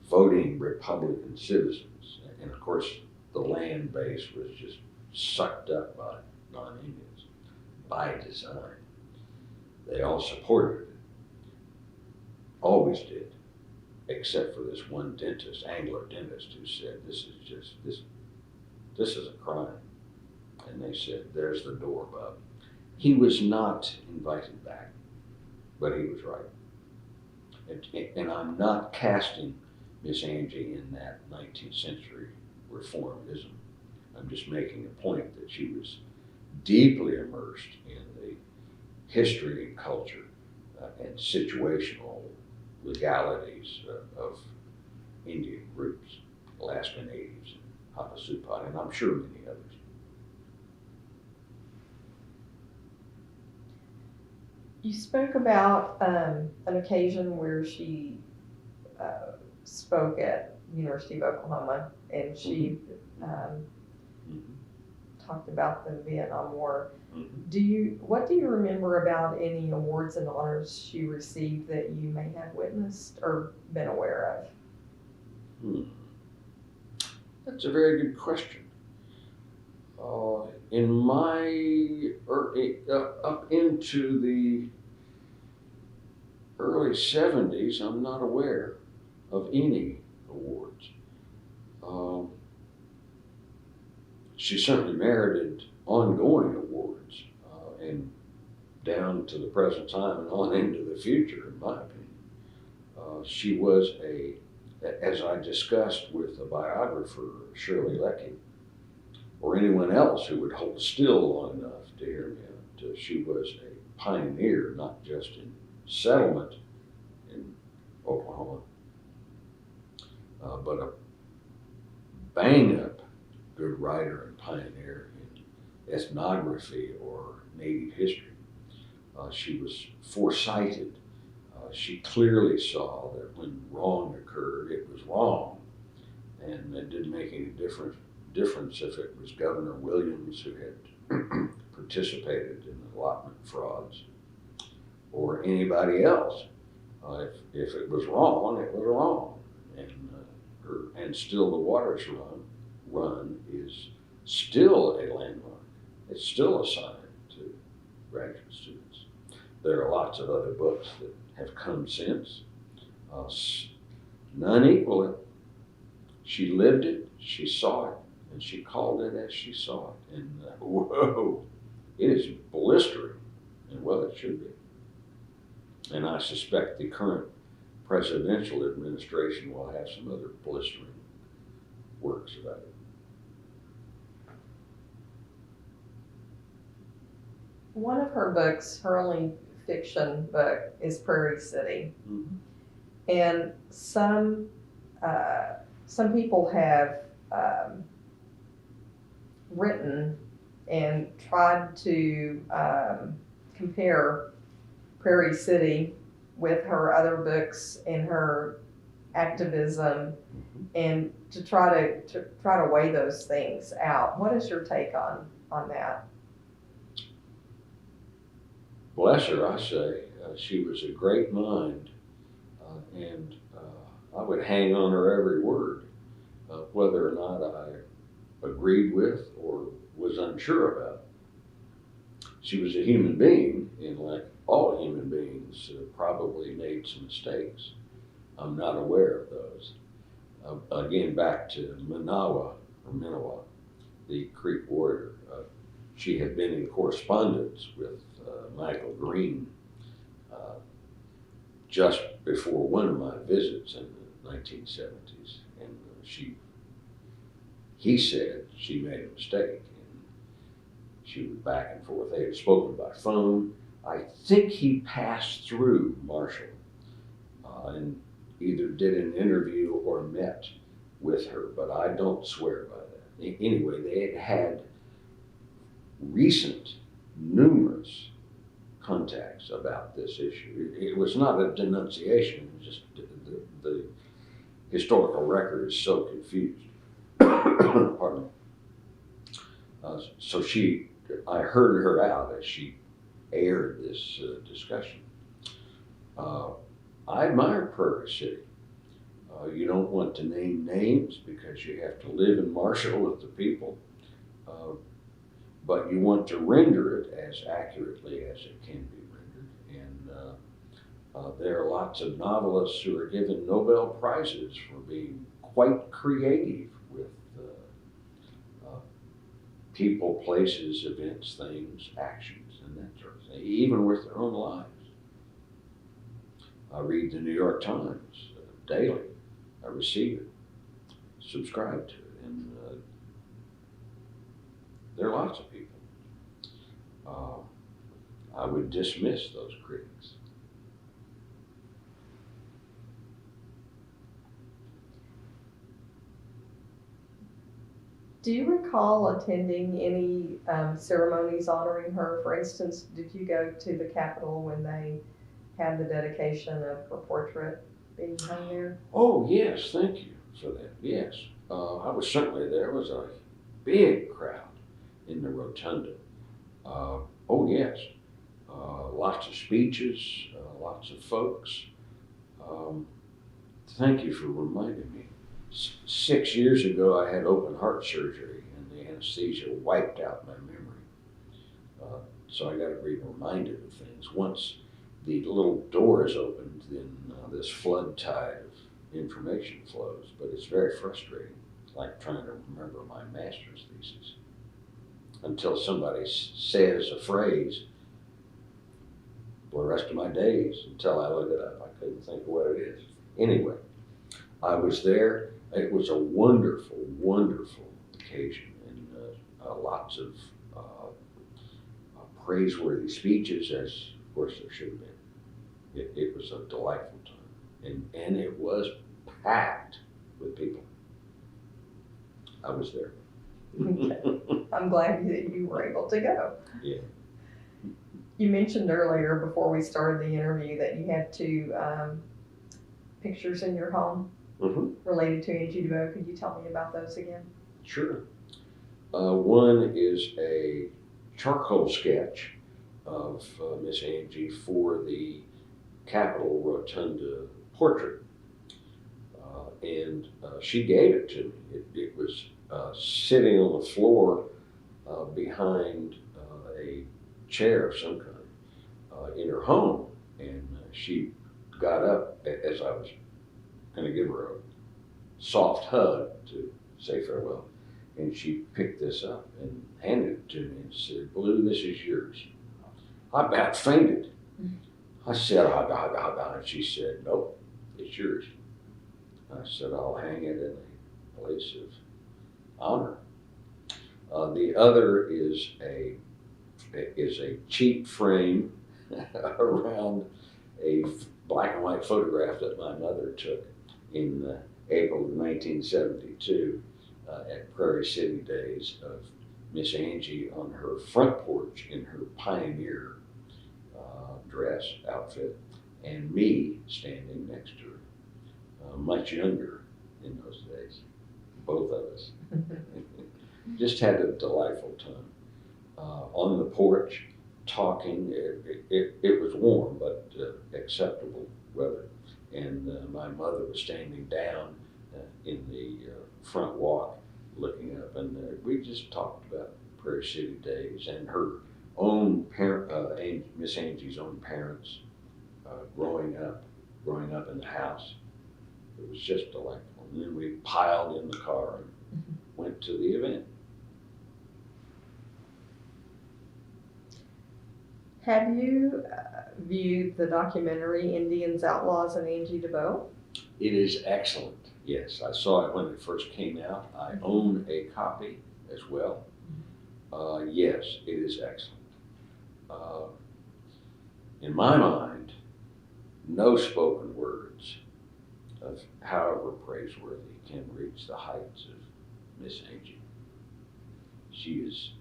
voting Republican citizens. And of course, the land base was just sucked up by non-Indians by design. They all supported it, always did, except for this one dentist, Anglo dentist, who said, this is a crime. And they said, there's the door, bub. He was not invited back, but he was right. And I'm not casting Miss Angie in that 19th century reformism. I'm just making a point that she was deeply immersed in the history and culture and situational legalities of Indian groups, Alaska Natives, and Havasupai, and I'm sure many others. You spoke about an occasion where she spoke at University of Oklahoma, and she talked about the Vietnam War. What do you remember about any awards and honors she received that you may have witnessed or been aware of? That's a very good question. In my up into the early 70s, I'm not aware of any awards. She certainly merited ongoing awards, and down to the present time and on into the future, in my opinion. She was as I discussed with the biographer, Shirley Leckie, or anyone else who would hold still long enough to hear me out, she was a pioneer, not just in settlement in Oklahoma, but a bang-up good writer and pioneer in ethnography or Native history. She was foresighted. She clearly saw that when wrong occurred, it was wrong, And it didn't make any difference if it was Governor Williams who had participated in allotment frauds or anybody else. If it was wrong, it was wrong. And still the Waters Run is still a landmark. It's still a sign to graduate students. There are lots of other books that have come since. None equal it. She lived it, she saw it, and she called it as she saw it. And whoa, it is blistering, and well, it should be. And I suspect the current presidential administration will have some other blistering works about it. One of her books, her only fiction book, is Prairie City. Mm-hmm. And some people have written and tried to compare Prairie City with her other books and her activism, and to try to weigh those things out. What is your take on that? Bless her, I say. She was a great mind, and I would hang on her every word, whether or not I agreed with or was unsure about. She was a human being, and like all human beings, probably made some mistakes. I'm not aware of those. Again, back to Manawa, the Creek warrior. She had been in correspondence with Michael Green just before one of my visits in the 1970s, and he said she made a mistake, and she was back and forth. They had spoken by phone. I think he passed through Marshall and either did an interview or met with her, but I don't swear by that. Anyway, they had recent, numerous contacts about this issue. It was not a denunciation, it was just the historical record is so confused. Pardon me. So I heard her out as she aired this discussion. I admire Prairie City. You don't want to name names because you have to live in Marshall with the people, but you want to render it as accurately as it can be rendered. And there are lots of novelists who are given Nobel Prizes for being quite creative with people, places, events, things, actions, and that sort of thing, even with their own lives. I read the New York Times daily. I receive it, subscribe to it, and there are lots of people. I would dismiss those critics. Do you recall attending any ceremonies honoring her? For instance, did you go to the Capitol when they had the dedication of her portrait being hung there? Oh, yes, thank you for that. Yes, I was certainly there. There was a big crowd in the rotunda. Oh, yes, lots of speeches, lots of folks. Thank you for reminding me. 6 years ago, I had open heart surgery, and the anesthesia wiped out my memory. So I got to be reminded of things. Once the little door is opened, then this flood tide of information flows, but it's very frustrating, like trying to remember my master's thesis. Until somebody says a phrase, for the rest of my days, until I look it up, I couldn't think of what it is. Anyway, I was there. It was a wonderful, wonderful occasion, and lots of praiseworthy speeches, as of course there should have been. It was a delightful time, and it was packed with people. I was there. Okay. I'm glad that you were able to go. Yeah. You mentioned earlier before we started the interview that you had two pictures in your home. related to Angie Debo. Could you tell me about those again? Sure. One is a charcoal sketch of Miss Angie for the Capitol Rotunda portrait. And she gave it to me. It was sitting on the floor behind a chair of some kind in her home. And she got up as I was going to give her a soft hug to say farewell. And she picked this up and handed it to me and said, "Blue, this is yours." I about fainted. I said, and she said, "Nope, it's yours." I said, "I'll hang it in a place of honor." The other is a cheap frame around a black and white photograph that my mother took in April of 1972 at Prairie City Days of Miss Angie on her front porch in her pioneer dress outfit, and me standing next to her, much younger in those days, both of us. Just had a delightful time on the porch, talking. It was warm, but acceptable weather. And my mother was standing down in the front walk looking up, and we just talked about Prairie City Days and her own Miss Angie's own parents growing up in the house. It was just delightful. And then we piled in the car and went to the event. Have you viewed the documentary Indians, Outlaws, and Angie Debo? It is excellent. Yes, I saw it when it first came out. I own a copy as well. Yes, it is excellent. In my mind, no spoken words of however praiseworthy can reach the heights of Miss Angie. She is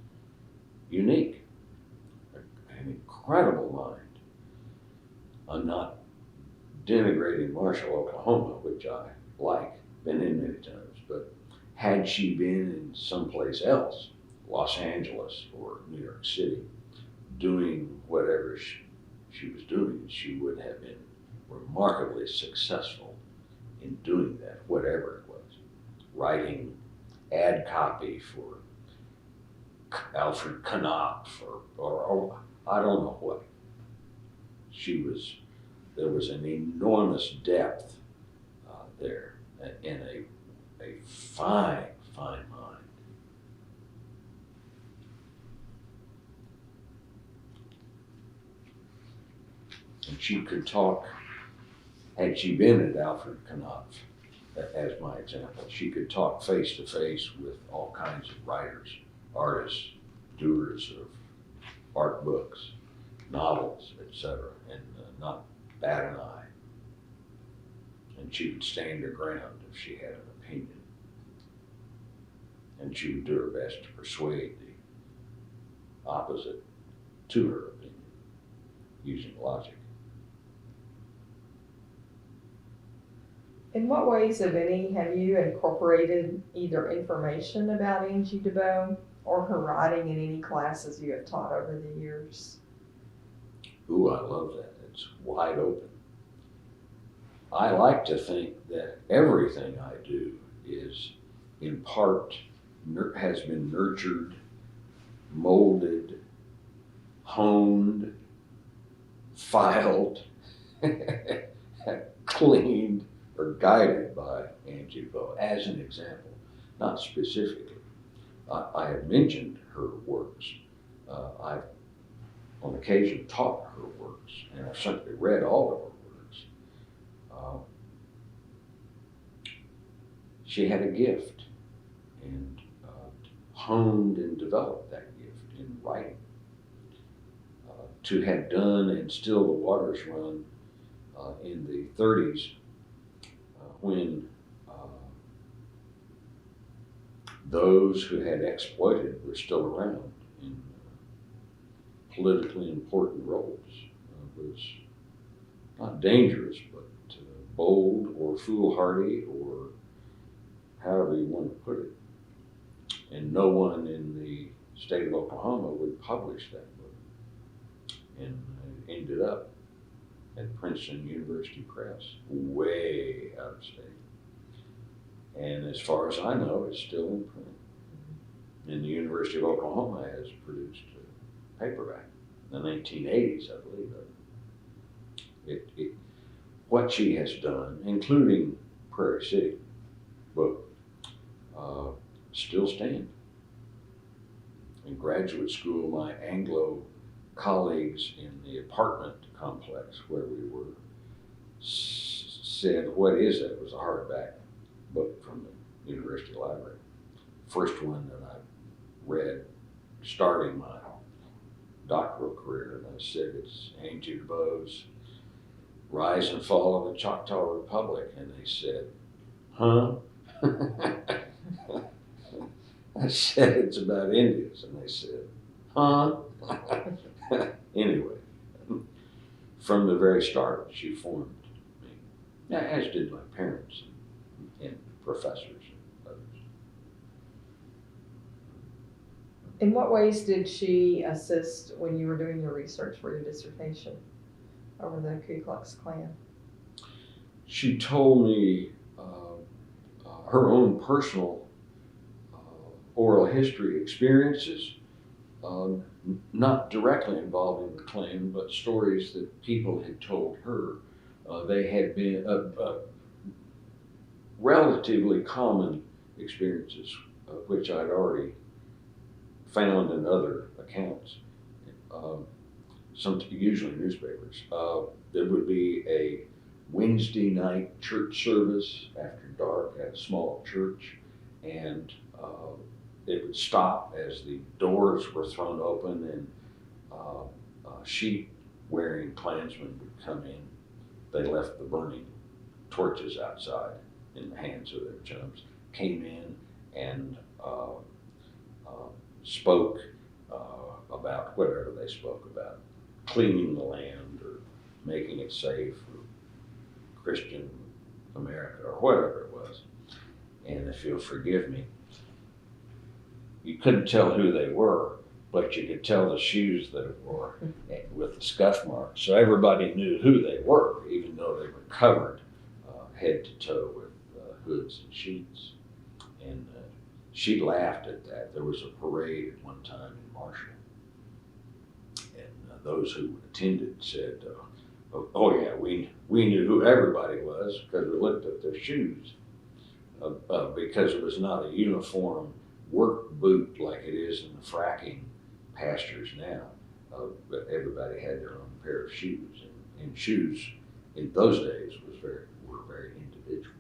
unique, an incredible mind. I'm not denigrating Marshall, Oklahoma, which I like, been in many times, but had she been in someplace else, Los Angeles or New York City, doing whatever she was doing, she would have been remarkably successful in doing that, whatever it was. Writing ad copy for Alfred Knopf or I don't know what. There was an enormous depth there and a fine mind. And she could talk, had she been at Alfred Knopf, as my example, she could talk face to face with all kinds of writers, artists, doers of art books, novels, etc., and not bat an eye. And she would stand her ground if she had an opinion. And she would do her best to persuade the opposite to her opinion, using logic. In what ways, if any, have you incorporated either information about Angie Debo or her writing in any classes you have taught over the years? Ooh, I love that. It's wide open. I like to think that everything I do is, in part, has been nurtured, molded, honed, filed, cleaned, or guided by Angie Debo, as an example, not specifically. I have mentioned her works. I've on occasion taught her works, and I've simply read all of her works. She had a gift, and honed and developed that gift in writing. To have done and still the waters run in the 30s when those who had exploited were still around in politically important roles was not dangerous, but bold or foolhardy or however you want to put it. And no one in the state of Oklahoma would publish that book. And it ended up at Princeton University Press, way out of state. And as far as I know, it's still in print. And the University of Oklahoma has produced a paperback in the 1980s, I believe. What she has done, including Prairie City book, still stand. In graduate school, my Anglo colleagues in the apartment complex where we were said, "What is it?" It was a hardback book from the university library. First one that I read starting my doctoral career, and I said, "It's Angie Debo's Rise and Fall of the Choctaw Republic." And they said, "Huh?" I said, "It's about Indians." And they said, "Huh?" Anyway, from the very start, she formed me, as did my parents and professors and others. In what ways did she assist when you were doing your research for your dissertation over the Ku Klux Klan? She told me her own personal oral history experiences, not directly involving the Klan, but stories that people had told her. They had been relatively common experiences, which I'd already found in other accounts, usually newspapers. There would be a Wednesday night church service after dark at a small church, and it would stop as the doors were thrown open, and sheet-wearing Klansmen would come in. They left the burning torches outside in the hands of their chums, came in and spoke about whatever they spoke about, cleaning the land or making it safe for Christian America or whatever it was. And if you'll forgive me, you couldn't tell who they were, but you could tell the shoes that it wore with the scuff marks. So everybody knew who they were, even though they were covered head to toe with hoods and sheets. And she laughed at that. There was a parade at one time in Marshall, and those who attended said, "Oh yeah, we knew who everybody was because we looked at their shoes, because it was not a uniform work boot like it is in the fracking pastures now, but everybody had their own pair of shoes, and shoes in those days were very individual."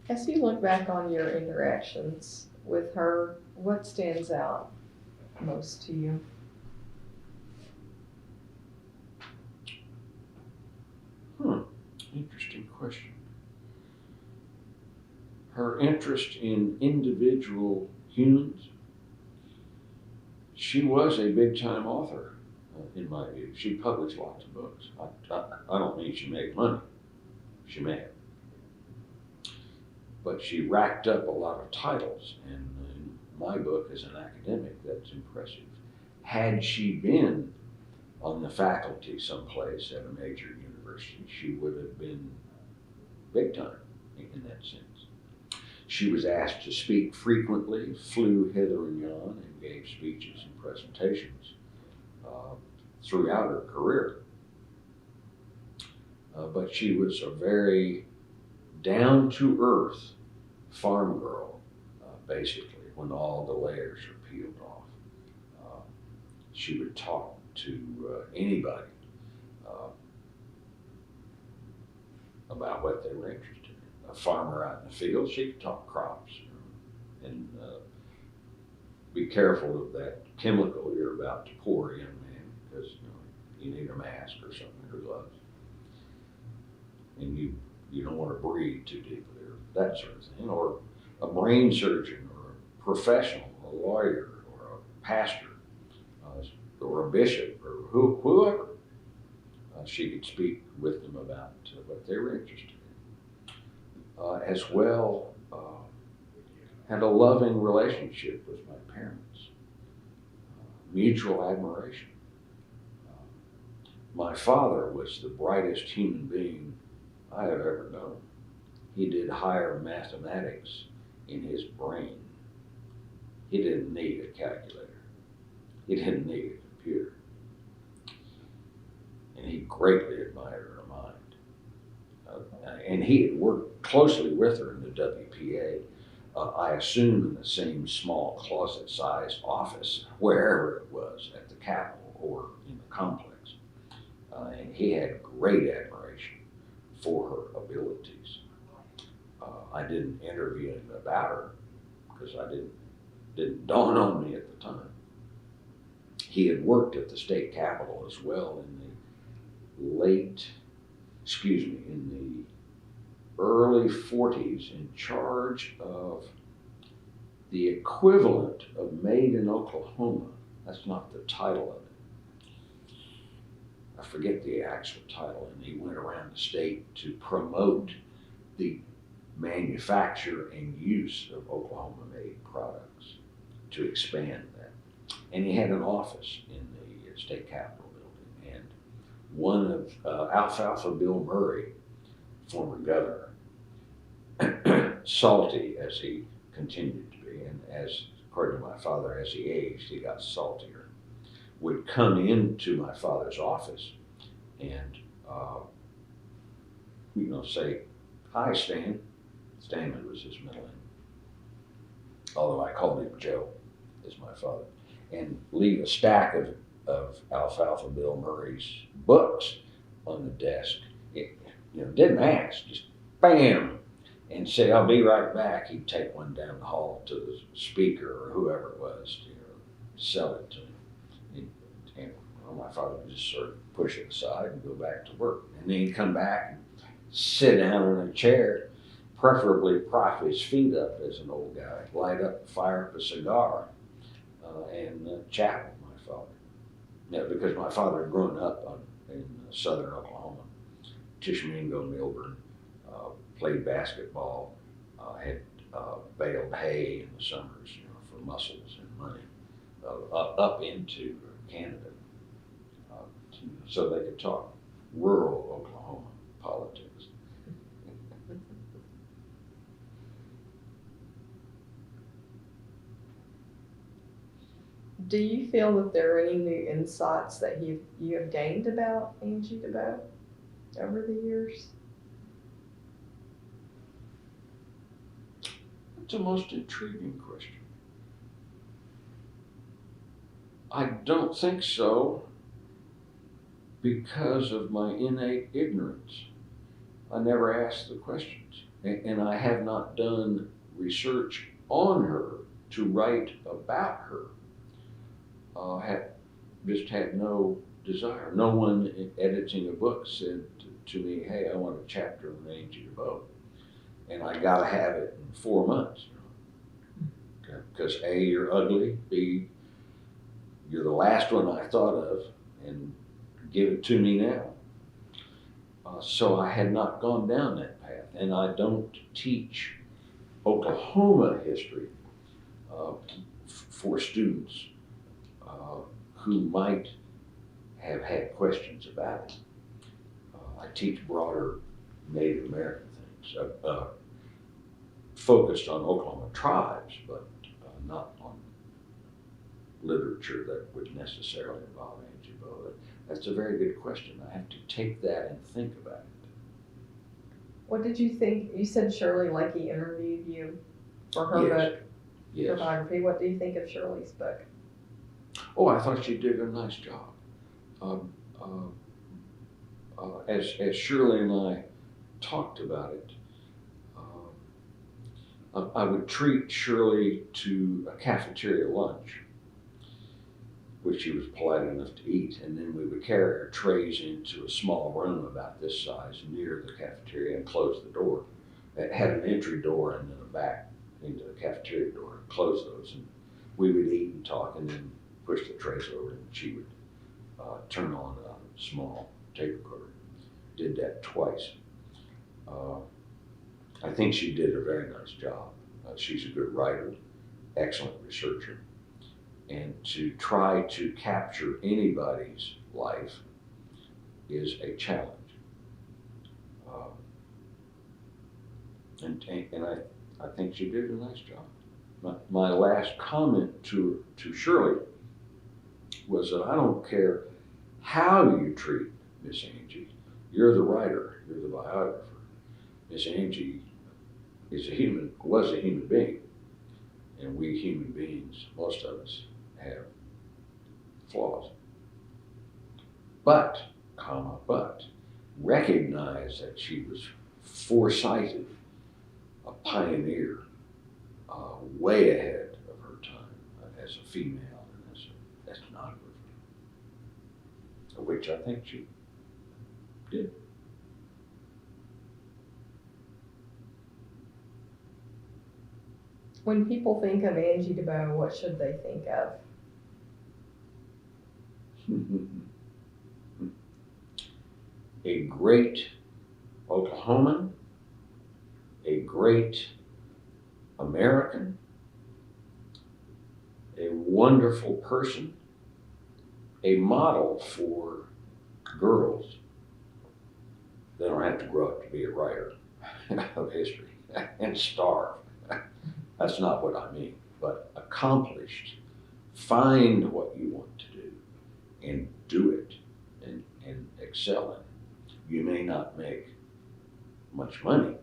As you look back on your interactions with her, what stands out most to you? Interesting question. Her interest in individual humans. She was a big-time author, in my view. She published lots of books. I don't mean she made money. She may have. But she racked up a lot of titles, and in my book as an academic, that's impressive. Had she been on the faculty someplace at a major university, she would have been big time in that sense. She was asked to speak frequently, flew hither and yon, and gave speeches and presentations throughout her career. But she was a very down-to-earth farm girl, basically, when all the layers are peeled off. She would talk to anybody about what they were interested in. A farmer out in the field, she could talk crops, and be careful of that chemical you're about to pour in, man, because you need a mask or something, or gloves. And you don't want to breathe too deeply, or that sort of thing. Or a brain surgeon or a professional, a lawyer or a pastor, or a bishop or whoever. She could speak with them about what they were interested in. As well, had a loving relationship with my parents, mutual admiration. My father was the brightest human being I have ever known. He did higher mathematics in his brain. He didn't need a calculator. He didn't need a computer. And he greatly admired her mind. And he had worked closely with her in the WPA. I assume in the same small closet-sized office, wherever it was, at the Capitol or in the complex. And he had great admiration for her abilities. I didn't interview him about her because didn't dawn on me at the time. He had worked at the state capitol as well in the early 40s, in charge of the equivalent of Made in Oklahoma. That's not the title of it. I forget the actual title, and he went around the state to promote the manufacture and use of Oklahoma-made products, to expand that. And he had an office in the state capitol building, and one of Alfalfa Bill Murray, former governor, salty as he continued to be, and as, according to my father, as he aged, he got saltier, would come into my father's office and, say, "Hi, Stan." Stanley was his middle name, although I called him Joe, as my father, and leave a stack of Alfalfa Bill Murray's books on the desk. Didn't ask, just bam, and say, "I'll be right back." He'd take one down the hall to the speaker or whoever it was to sell it to him. And my father would just sort of push it aside and go back to work. And then he'd come back and sit down in a chair, preferably prop his feet up as an old guy, light up, fire up a cigar, and chat with my father. Because my father had grown up in southern Oklahoma, Tishomingo, Milburn, played basketball, had baled hay in the summers, for mussels and money, up into Canada, so they could talk rural Oklahoma politics. Do you feel that there are any new insights that you have gained about Angie Debo over the years? That's a most intriguing question. I don't think so, because of my innate ignorance. I never asked the questions, and I have not done research on her to write about her. Just had no desire. No one editing a book said to me, "Hey, I want a chapter on Angie Debo," and I gotta have it in 4 months. Because A, you're ugly, B, you're the last one I thought of, and give it to me now. So I had not gone down that path, and I don't teach Oklahoma history for students who might have had questions about it. I teach broader Native American things, focused on Oklahoma tribes, but not on literature that would necessarily involve Angie Debo. That's a very good question. I have to take that and think about it. What did you think? You said Shirley Lakey interviewed you for her book, Yes. biography. What do you think of Shirley's book? Oh, I thought she did a nice job. As Shirley and I talked about it, I would treat Shirley to a cafeteria lunch, which she was polite enough to eat, and then we would carry our trays into a small room about this size near the cafeteria and close the door. It had an entry door and then a back into the cafeteria door, close those, and we would eat and talk, and then push the trays over, and she would turn on a small tape recorder. Did that twice. I think she did a very nice job. She's a good writer, excellent researcher, and to try to capture anybody's life is a challenge. And I think she did a nice job. My last comment to Shirley was that I don't care how you treat Miss Angie. You're the writer, you're the biographer. Miss Angie was a human being, and we human beings, most of us, have flaws. But, recognize that she was foresighted, a pioneer, way ahead of her time as a female and as an ethnographer, which I think she did. When people think of Angie Debo, what should they think of? A great Oklahoman, a great American, a wonderful person, a model for girls. They don't have to grow up to be a writer of history and starve. That's not what I mean, but accomplished. Find what you want to do and do it and excel in it. You may not make much money,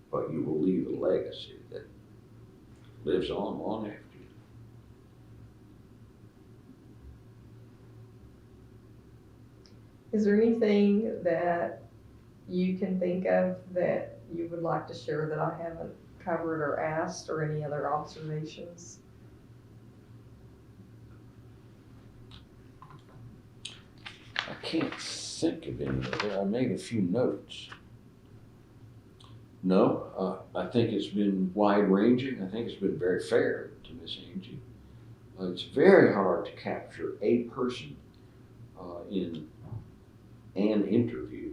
but you will leave a legacy that lives on long after you. Is there anything that you can think of that you would like to share that I haven't covered or asked, or any other observations? I can't think of any of it. I made a few notes. No, I think it's been wide-ranging. I think it's been very fair to Miss Angie. It's very hard to capture a person in an interview.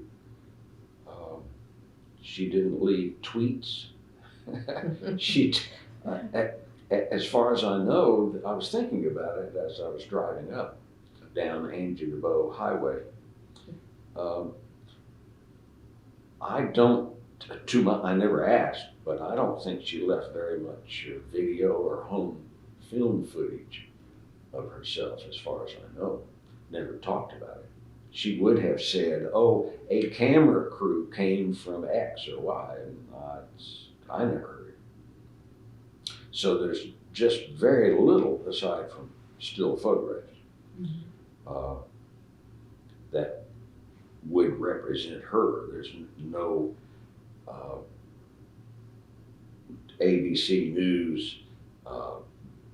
She didn't leave tweets. As far as I know, I was thinking about it as I was driving up down Angie Debo Highway. I never asked, but I don't think she left very much video or home film footage of herself, as far as I know. Never talked about it. She would have said, oh, a camera crew came from X or Y, and I never heard it. So there's just very little, aside from still photographs, that would represent her. There's no ABC News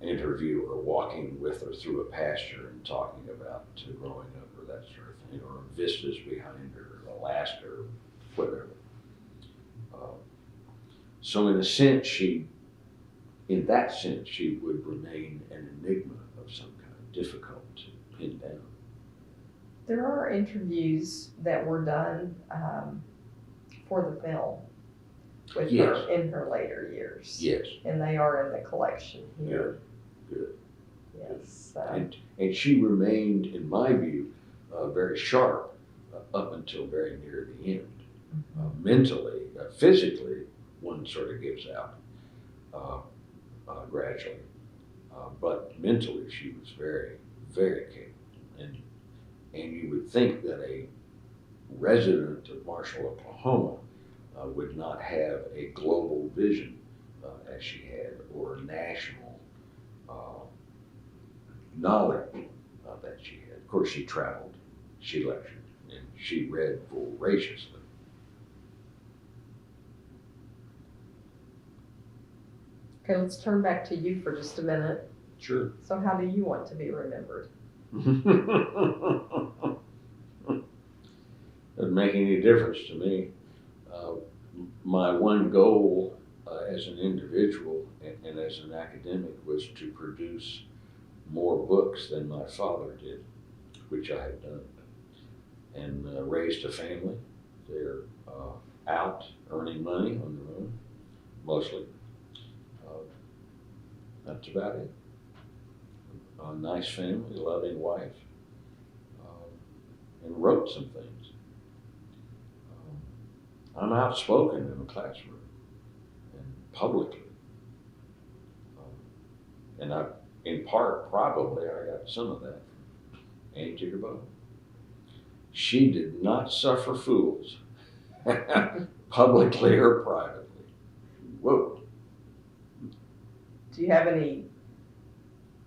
interviewer walking with her through a pasture and talking about growing up or that sort of thing, or vistas behind her, or Alaska, or whatever. So in that sense, she would remain an enigma of some kind, difficult to pin down. There are interviews that were done for the film with her in her later years. Yes. And they are in the collection here. Good. Yes. And she remained, in my view, very sharp up until very near the end. Mentally, physically, one sort of gives out gradually. But mentally, she was very, very capable. And you would think that a resident of Marshall, Oklahoma, would not have a global vision as she had, or national knowledge that she had. Of course, she traveled, she lectured, and she read voraciously. Okay, let's turn back to you for just a minute. Sure. So how do you want to be remembered? Doesn't make any difference to me. my one goal as an individual and as an academic was to produce more books than my father did, which I have done, and raised a family. They're out earning money on their own, mostly. That's about it. A nice family, loving wife, and wrote some things. I'm outspoken in the classroom and publicly. And in part, probably, I got some of that from Angie Debo. She did not suffer fools, publicly or privately. Whoa. Do you have any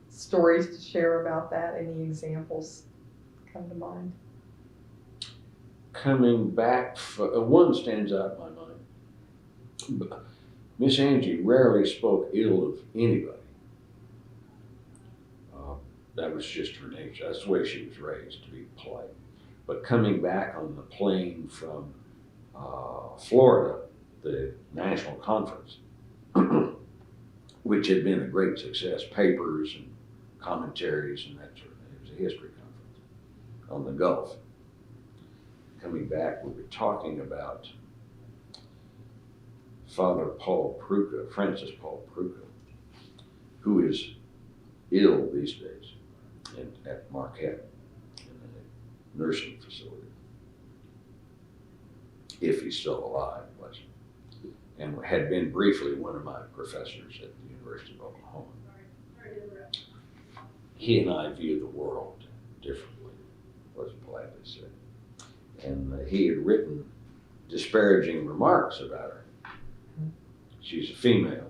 stories to share about that? Any examples come to mind? Coming back, one stands out in my mind. Miss Angie rarely spoke ill of anybody. That was just her nature. That's the way she was raised, to be polite. But coming back on the plane from Florida, the national conference, which had been a great success, papers and commentaries and that sort of thing. It was a history conference on the Gulf. Coming back, we were talking about Father Paul Pruka, Francis Paul Pruka, who is ill these days at Marquette in a nursing facility. If he's still alive, was he? And had been briefly one of my professors at the University of Oklahoma. He and I view the world differently, was politely said. And he had written disparaging remarks about her. She's a female.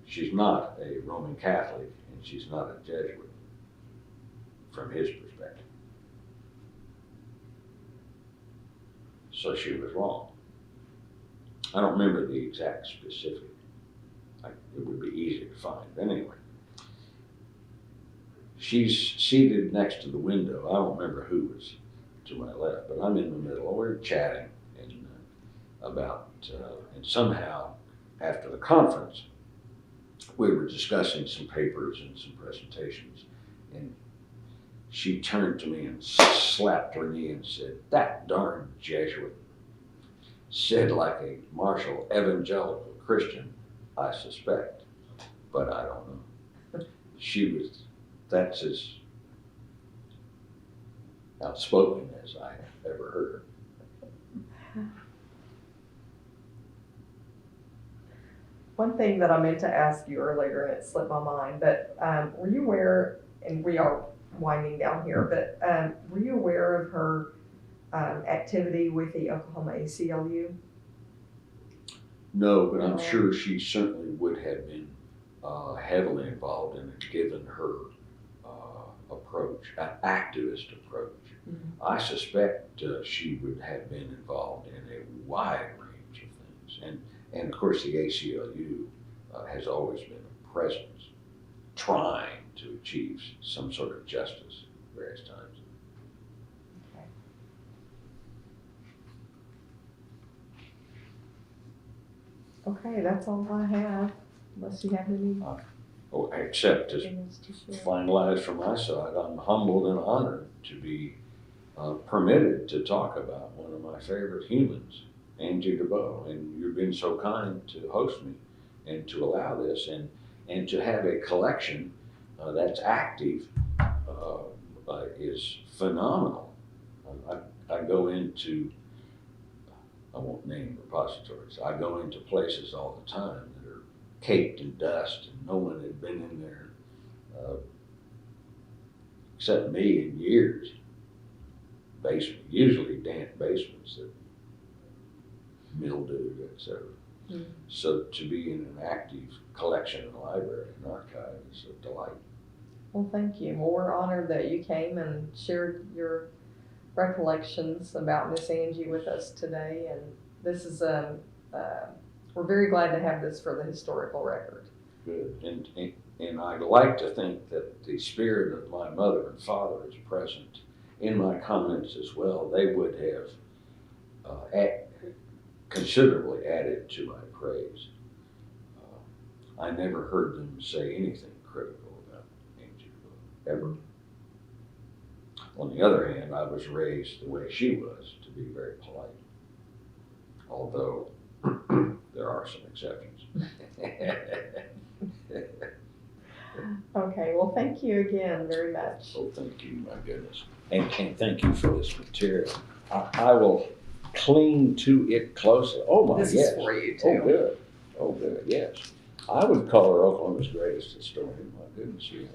She's not a Roman Catholic, and she's not a Jesuit, from his perspective. So she was wrong. I don't remember the exact specific. It would be easy to find. But anyway, she's seated next to the window. I don't remember who was to my left, but I'm in the middle. We're chatting and and somehow after the conference, we were discussing some papers and some presentations, and she turned to me and slapped her knee and said, "That darn Jesuit," said like a martial evangelical Christian, I suspect, but I don't know. That's as outspoken as I have ever heard her. One thing that I meant to ask you earlier, and it slipped my mind, but were you aware, and we are winding down here, but were you aware of her activity with the Oklahoma ACLU? No, but I'm sure she certainly would have been heavily involved in it, given her approach, an activist approach. Mm-hmm. I suspect she would have been involved in a wide range of things. And of course, the ACLU has always been a presence trying to achieve some sort of justice at various times. Okay, that's all I have, unless you have any. Except to finalize from my side, I'm humbled and honored to be permitted to talk about one of my favorite humans, Angie Debo, and you've been so kind to host me and to allow this and to have a collection that's active is phenomenal. I go into, I won't name repositories, I go into places all the time that are caked in dust and no one had been in there except me in years. Basement, usually damp basements that mildewed, etc. Mm-hmm. So to be in an active collection and library and archive is a delight. Well, thank you. Well, we're honored that you came and shared your recollections about Miss Angie with us today, and this is we're very glad to have this for the historical record. Good, and I'd like to think that the spirit of my mother and father is present in my comments as well. They would have considerably added to my praise. I never heard them say anything critical about Angie Debo, ever. On the other hand, I was raised the way she was, to be very polite, although there are some exceptions. Okay, well, thank you again very much. Oh, thank you, my goodness. And thank you for this material. I will cling to it closely. Oh, my, This yes. is for you, Oh, too. good. Oh, good, yes. I would call her Oklahoma's greatest historian. My goodness, yes.